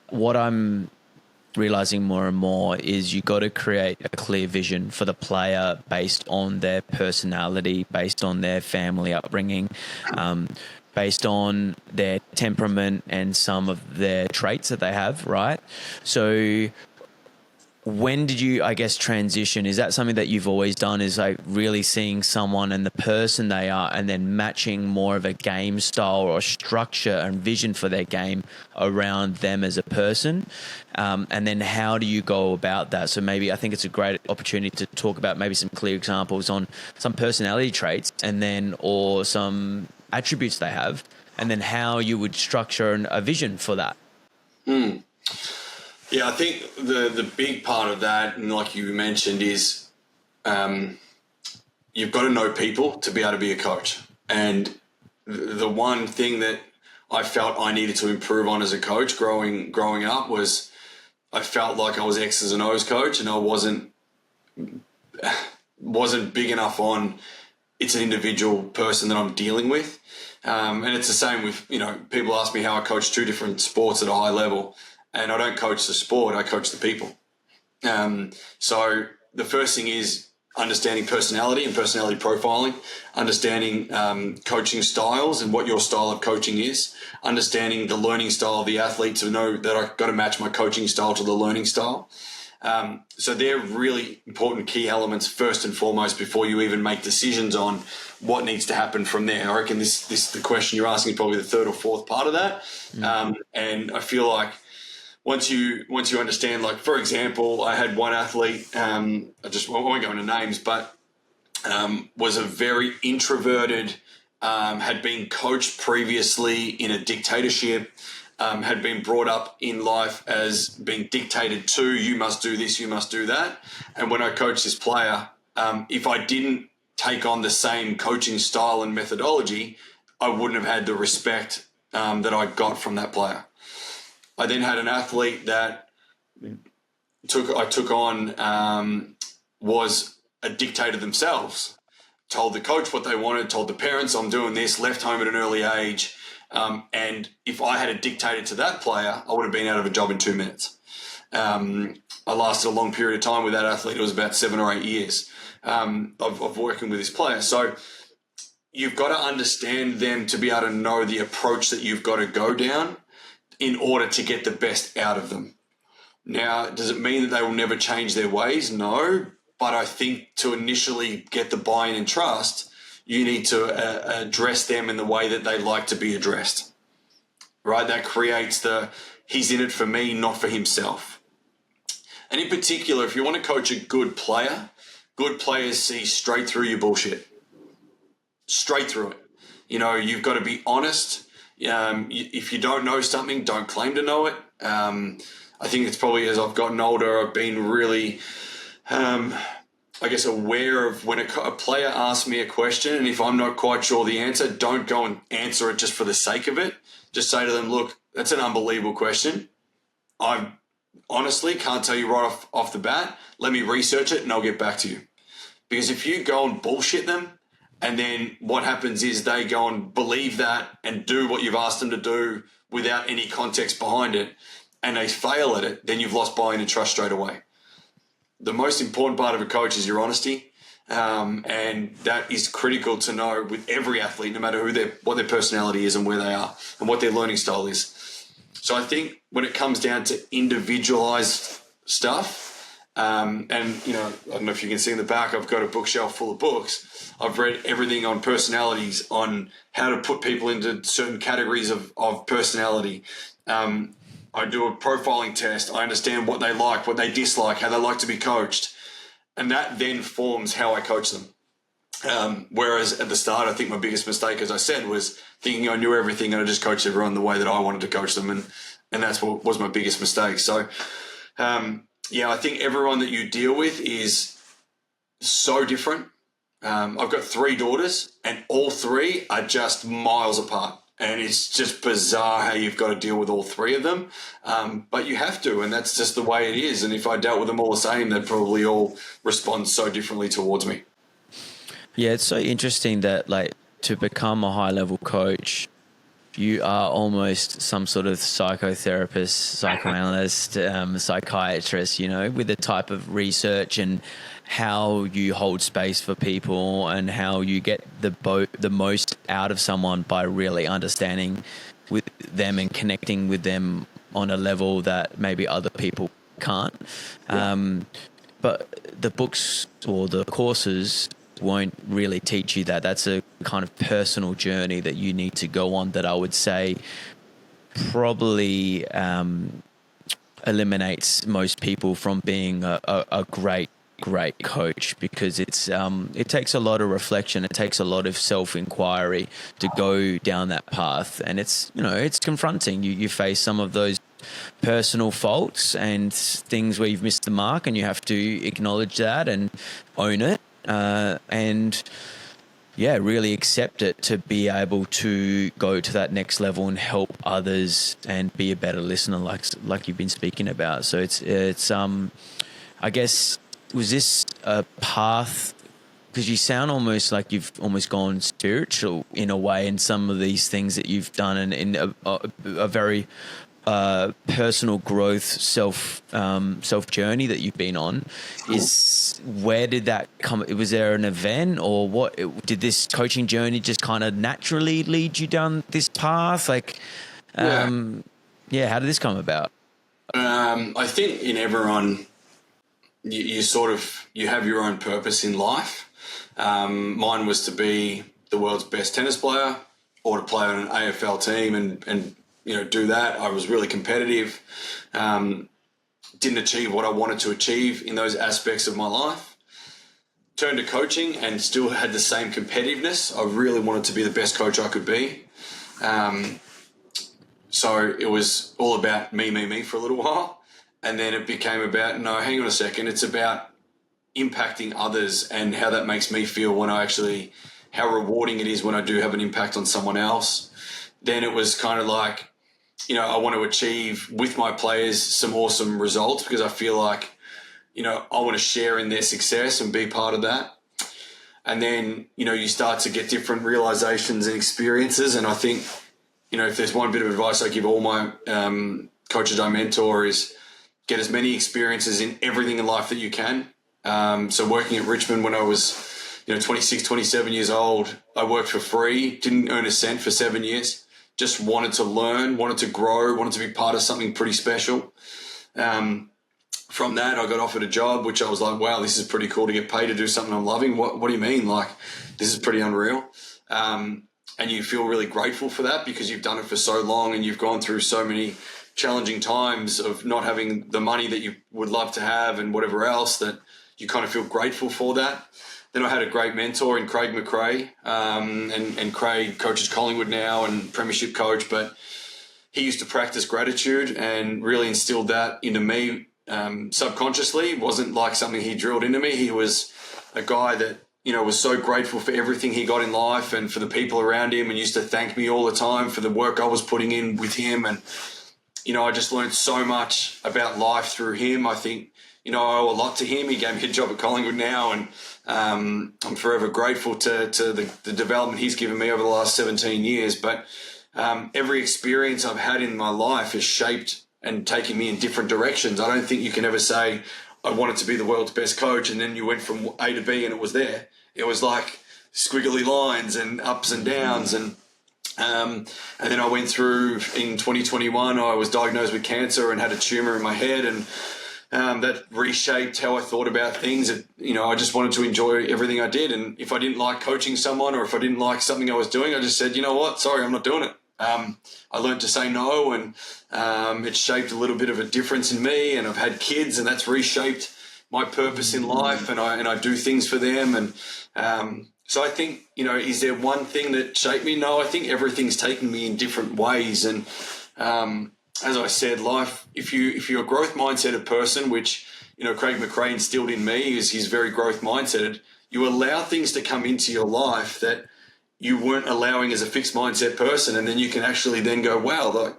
what I'm realizing more and more is you got to create a clear vision for the player based on their personality, based on their family upbringing, based on their temperament and some of their traits that they have, right? So when did you, I guess, transition? Is that something that you've always done, is like really seeing someone and the person they are and then matching more of a game style or structure and vision for their game around them as a person? And then how do you go about that? So maybe I think it's a great opportunity to talk about maybe some clear examples on some personality traits and then or some attributes they have, and then how you would structure a vision for that. Yeah, I think the big part of that, and like you mentioned, is you've got to know people to be able to be a coach. And the one thing that I felt I needed to improve on as a coach growing up was I felt like I was X's and O's coach, and I wasn't big enough on it's an individual person that I'm dealing with. And it's the same with, people ask me how I coach two different sports at a high level. And I don't coach the sport, I coach the people. So the first thing is understanding personality and personality profiling, understanding coaching styles and what your style of coaching is, understanding the learning style of the athlete to know that I've got to match my coaching style to the learning style. So they're really important key elements first and foremost before you even make decisions on what needs to happen from there. I reckon the question you're asking is probably the third or fourth part of that. And I feel like once you understand, like, for example, I had one athlete, I won't go into names, but was a very introverted, had been coached previously in a dictatorship, had been brought up in life as being dictated to, you must do this, you must do that. And when I coached this player, if I didn't take on the same coaching style and methodology, I wouldn't have had the respect that I got from that player. I then had an athlete that I took on was a dictator themselves, told the coach what they wanted, told the parents I'm doing this, left home at an early age. And if I had dictated to that player, I would have been out of a job in 2 minutes. I lasted a long period of time with that athlete. It was about 7 or 8 years of working with this player. So you've got to understand them to be able to know the approach that you've got to go down in order to get the best out of them. Now, does it mean that they will never change their ways? No. But I think to initially get the buy-in and trust, you need to address them in the way that they like to be addressed, right? That creates he's in it for me, not for himself. And in particular, if you want to coach a good players see straight through your bullshit. Straight through it. You've got to be honest. If you don't know something, don't claim to know it. I think it's probably as I've gotten older, I've been really, aware of when a player asks me a question, and if I'm not quite sure the answer, don't go and answer it just for the sake of it. Just say to them, look, that's an unbelievable question. I honestly can't tell you right off the bat. Let me research it and I'll get back to you. Because if you go and bullshit them, and then what happens is they go and believe that and do what you've asked them to do without any context behind it, and they fail at it, then you've lost buy-in and trust straight away. The most important part of a coach is your honesty, and that is critical to know with every athlete, no matter what their personality is and where they are and what their learning style is. So I think when it comes down to individualized stuff, and I don't know if you can see in the back, I've got a bookshelf full of books. I've read everything on personalities, on how to put people into certain categories of personality. I do a profiling test. I understand what they like, what they dislike, how they like to be coached. And that then forms how I coach them. Whereas at the start, I think my biggest mistake, as I said, was thinking I knew everything and I just coached everyone the way that I wanted to coach them. And that's what was my biggest mistake. So, I think everyone that you deal with is so different. I've got 3 daughters and all 3 are just miles apart. And it's just bizarre how you've got to deal with all 3 of them. But you have to, and that's just the way it is. And if I dealt with them all the same, they'd probably all respond so differently towards me. Yeah, it's so interesting that to become a high-level coach, you are almost some sort of psychotherapist, psychoanalyst, psychiatrist, with the type of research and how you hold space for people and how you get the most out of someone by really understanding with them and connecting with them on a level that maybe other people can't. Yeah. But the books or the courses won't really teach you that. That's a kind of personal journey that you need to go on that I would say probably eliminates most people from being a great coach, because it takes a lot of reflection. It takes a lot of self-inquiry to go down that path. And it's confronting. You face some of those personal faults and things where you've missed the mark, and you have to acknowledge that and own it. Really accept it to be able to go to that next level and help others and be a better listener, like you've been speaking about. So it's I guess, was this a path? Because you sound almost like you've almost gone spiritual in a way in some of these things that you've done, and in a very personal growth self journey that you've been on. Where did that come? Was there an event, or what? Did this coaching journey just kind of naturally lead you down this path? How did this come about? I think in everyone, you have your own purpose in life. Mine was to be the world's best tennis player, or to play on an AFL team and do that. I was really competitive, didn't achieve what I wanted to achieve in those aspects of my life. Turned to coaching and still had the same competitiveness. I really wanted to be the best coach I could be. So it was all about me for a little while. And then it became about, no, hang on a second, it's about impacting others and how that makes me feel how rewarding it is when I do have an impact on someone else. Then it was kind of like, I want to achieve with my players some awesome results, because I feel like, I want to share in their success and be part of that. And then, you start to get different realizations and experiences. And I think, if there's one bit of advice I give all my coaches I mentor is get as many experiences in everything in life that you can. So working at Richmond when I was, 26, 27 years old, I worked for free, didn't earn a cent for 7 years. Just wanted to learn, wanted to grow, wanted to be part of something pretty special. from that, I got offered a job, which I was like, wow, this is pretty cool to get paid to do something I'm loving. What do you mean? Like, this is pretty unreal. And you feel really grateful for that because you've done it for so long and you've gone through so many challenging times of not having the money that you would love to have and whatever else, that you kind of feel grateful for that. Then I had a great mentor in Craig McRae, and Craig coaches Collingwood now and premiership coach, but he used to practice gratitude and really instilled that into me subconsciously. It wasn't like something he drilled into me. He was a guy that, was so grateful for everything he got in life and for the people around him, and used to thank me all the time for the work I was putting in with him. And, I just learned so much about life through him. I think, I owe a lot to him. He gave me a job at Collingwood now, and I'm forever grateful to the development he's given me over the last 17 years. But every experience I've had in my life has shaped and taken me in different directions. I don't think you can ever say, I wanted to be the world's best coach, and then you went from A to B and it was there. It was like squiggly lines and ups and downs. And then I went through, in 2021, I was diagnosed with cancer and had a tumor in my head, and that reshaped how I thought about things. I just wanted to enjoy everything I did. And if I didn't like coaching someone, or if I didn't like something I was doing, I just said, you know what, sorry, I'm not doing it. I learned to say no, and it shaped a little bit of a difference in me. And I've had kids, and that's reshaped my purpose in life, and I do things for them. And so I think, is there one thing that shaped me? No, I think everything's taken me in different ways. And as I said, life, if you're a growth mindseted person, which, Craig McRae instilled in me, is he's very growth mindseted, you allow things to come into your life that you weren't allowing as a fixed mindset person. And then you can actually then go, wow,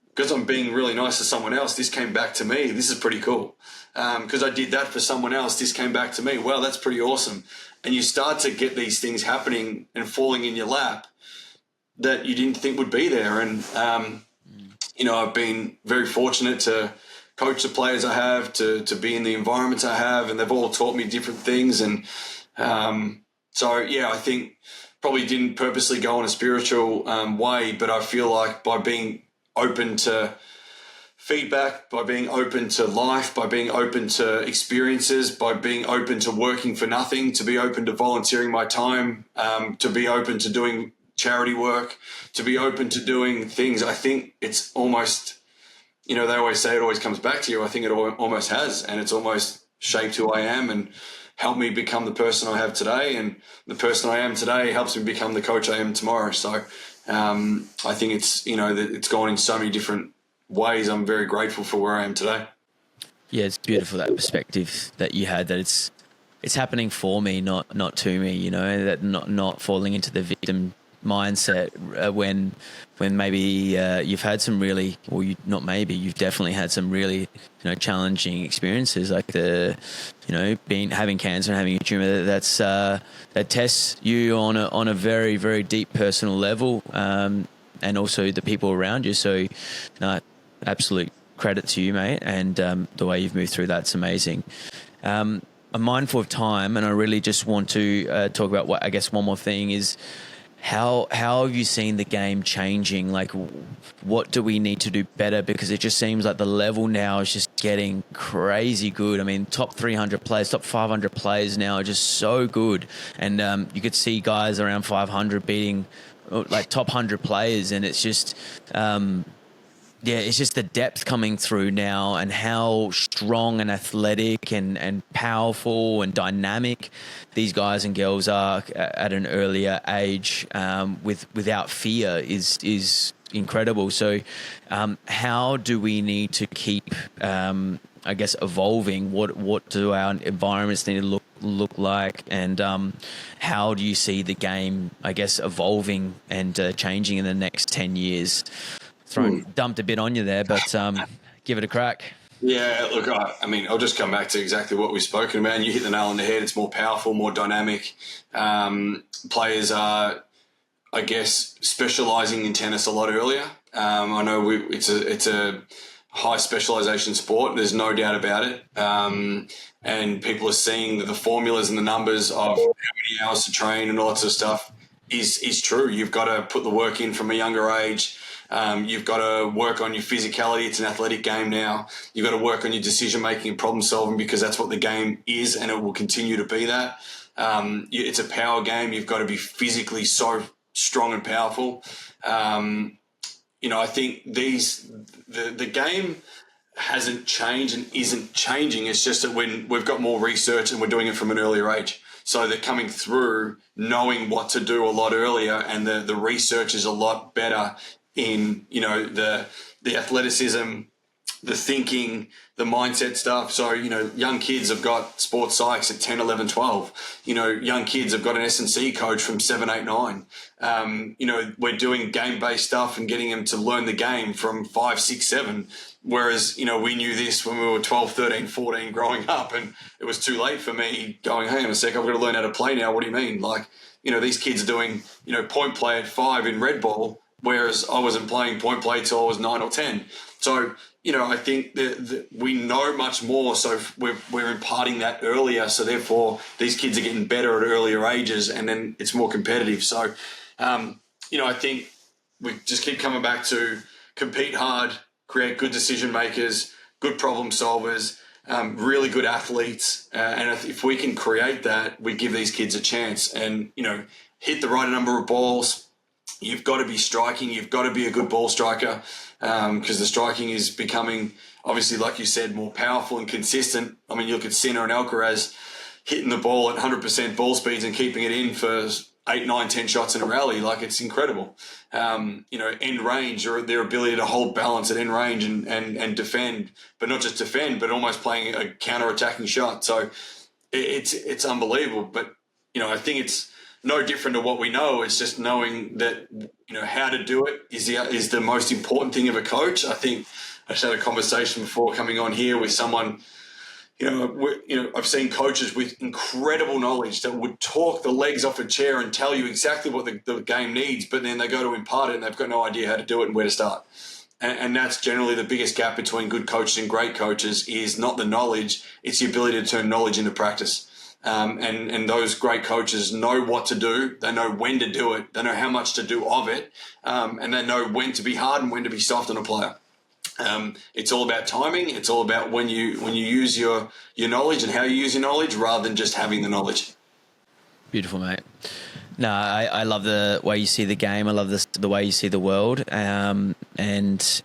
because I'm being really nice to someone else, this came back to me. This is pretty cool. Because I did that for someone else, this came back to me. Wow, that's pretty awesome. And you start to get these things happening and falling in your lap that you didn't think would be there. And, I've been very fortunate to coach the players I have, to be in the environments I have, and they've all taught me different things. And I think probably didn't purposely go on a spiritual way, but I feel like by being open to feedback, by being open to life, by being open to experiences, by being open to working for nothing, to be open to volunteering my time, to be open to doing charity work, to be open to doing things, I think it's almost, they always say it always comes back to you. I think it almost has, and it's almost shaped who I am and helped me become the person I have today. And the person I am today helps me become the coach I am tomorrow. So I think it's, it's gone in so many different ways. I'm very grateful for where I am today. Yeah, it's beautiful, that perspective that you had, that it's happening for me, not to me, that not falling into the victim mindset when maybe you've had some really, or you've definitely had some really challenging experiences, like having cancer and having a tumor that tests you on a very, very deep personal level, and also the people around you. So absolute credit to you, mate, and the way you've moved through that's amazing. I'm mindful of time, and I really just want to talk about one more thing is, how have you seen the game changing? Like, what do we need to do better? Because it just seems like the level now is just getting crazy good. I mean, top 300 players, top 500 players now are just so good. And you could see guys around 500 beating like top 100 players. And it's just, it's just the depth coming through now, and how strong and athletic and powerful and dynamic these guys and girls are at an earlier age, without fear is incredible. So how do we need to keep, evolving? What do our environments need to look like? And how do you see the game, evolving and changing in the next 10 years? Dumped a bit on you there, but give it a crack. Yeah, look, I'll just come back to exactly what we've spoken about. And you hit the nail on the head. It's more powerful, more dynamic. Players are, specialising in tennis a lot earlier. I know it's a high specialisation sport. There's no doubt about it. And people are seeing that the formulas and the numbers of how many hours to train and all that sort of stuff is true. You've got to put the work in from a younger age. You've got to work on your physicality. It's an athletic game now. You've got to work on your decision-making and problem-solving, because that's what the game is, and it will continue to be that. It's a power game. You've got to be physically so strong and powerful. I think the game hasn't changed and isn't changing. It's just that when we've got more research and we're doing it from an earlier age. So they're coming through knowing what to do a lot earlier, and the research is a lot better in, the athleticism, the thinking, the mindset stuff. So, young kids have got sports psychs at 10, 11, 12. Young kids have got an S&C coach from 7, 8, 9. We're doing game-based stuff and getting them to learn the game from 5, 6, 7. Whereas, we knew this when we were 12, 13, 14 growing up, and it was too late for me going, hang on a sec, I've got to learn how to play now. What do you mean? These kids are doing, point play at 5 in red ball, whereas I wasn't playing point play till I was 9 or 10. So, I think that we know much more, so we're imparting that earlier. So therefore, these kids are getting better at earlier ages, and then it's more competitive. So, I think we just keep coming back to compete hard, create good decision makers, good problem solvers, really good athletes. And if we can create that, we give these kids a chance and, hit the right number of balls. You've got to be striking. You've got to be a good ball striker, because the striking is becoming, obviously, like you said, more powerful and consistent. I mean, you look at Sinner and Alcaraz hitting the ball at 100% ball speeds and keeping it in for 8, 9, 10 shots in a rally. It's incredible. End range, or their ability to hold balance at end range and defend, but not just defend, but almost playing a counter-attacking shot. So it's unbelievable. But, I think it's no different to what we know. It's just knowing that, how to do it is the most important thing of a coach. I think I just had a conversation before coming on here with someone. I've seen coaches with incredible knowledge that would talk the legs off a chair and tell you exactly what the game needs, but then they go to impart it and they've got no idea how to do it and where to start. And that's generally the biggest gap between good coaches and great coaches, is not the knowledge, it's the ability to turn knowledge into practice. And those great coaches know what to do. They know when to do it. They know how much to do of it. And they know when to be hard and when to be soft on a player. It's all about timing. It's all about when you use your knowledge and how you use your knowledge, rather than just having the knowledge. Beautiful, mate. No, I love the way you see the game. I love the way you see the world. And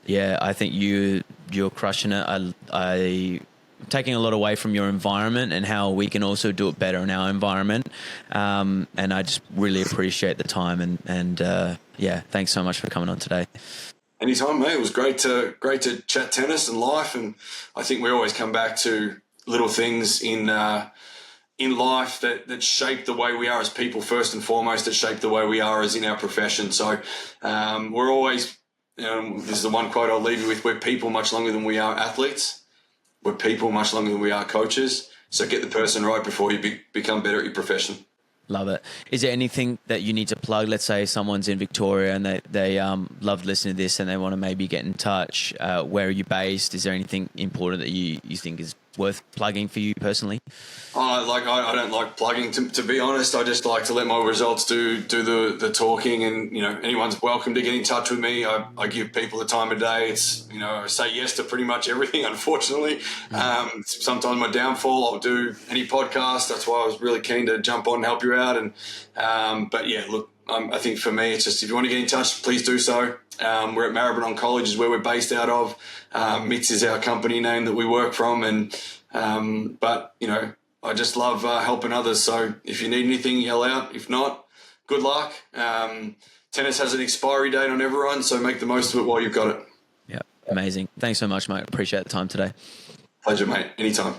yeah, I think you're crushing it. I taking a lot away from your environment and how we can also do it better in our environment. And I just really appreciate the time and yeah, thanks so much for coming on today. Anytime, mate. It was great to chat tennis and life, and I think we always come back to little things in life that shape the way we are as people first and foremost, that shape the way we are as in our profession. So we're always, this is the one quote I'll leave you with: we're people much longer than we are athletes. We're people much longer than we are coaches. So get the person right before you become better at your profession. Love it. Is there anything that you need to plug? Let's say someone's in Victoria and they loved listening to this and they want to maybe get in touch. Where are you based? Is there anything important that you think is worth plugging for you personally? I don't like plugging, to be honest. I just like to let my results do the talking, and anyone's welcome to get in touch with me. I give people the time of day. It's I say yes to pretty much everything, unfortunately. Sometimes my downfall, I'll do any podcast. That's why I was really keen to jump on and help you out. And but yeah, look, I think for me, it's just, if you want to get in touch, please do so. We're at Maribyrnong College, is where we're based out of. MITS is our company name that we work from, and but I just love helping others. So if you need anything, yell out. If not, good luck. Tennis has an expiry date on everyone, so make the most of it while you've got it. Yeah, amazing. Thanks so much, mate. Appreciate the time today. Pleasure, mate. Anytime.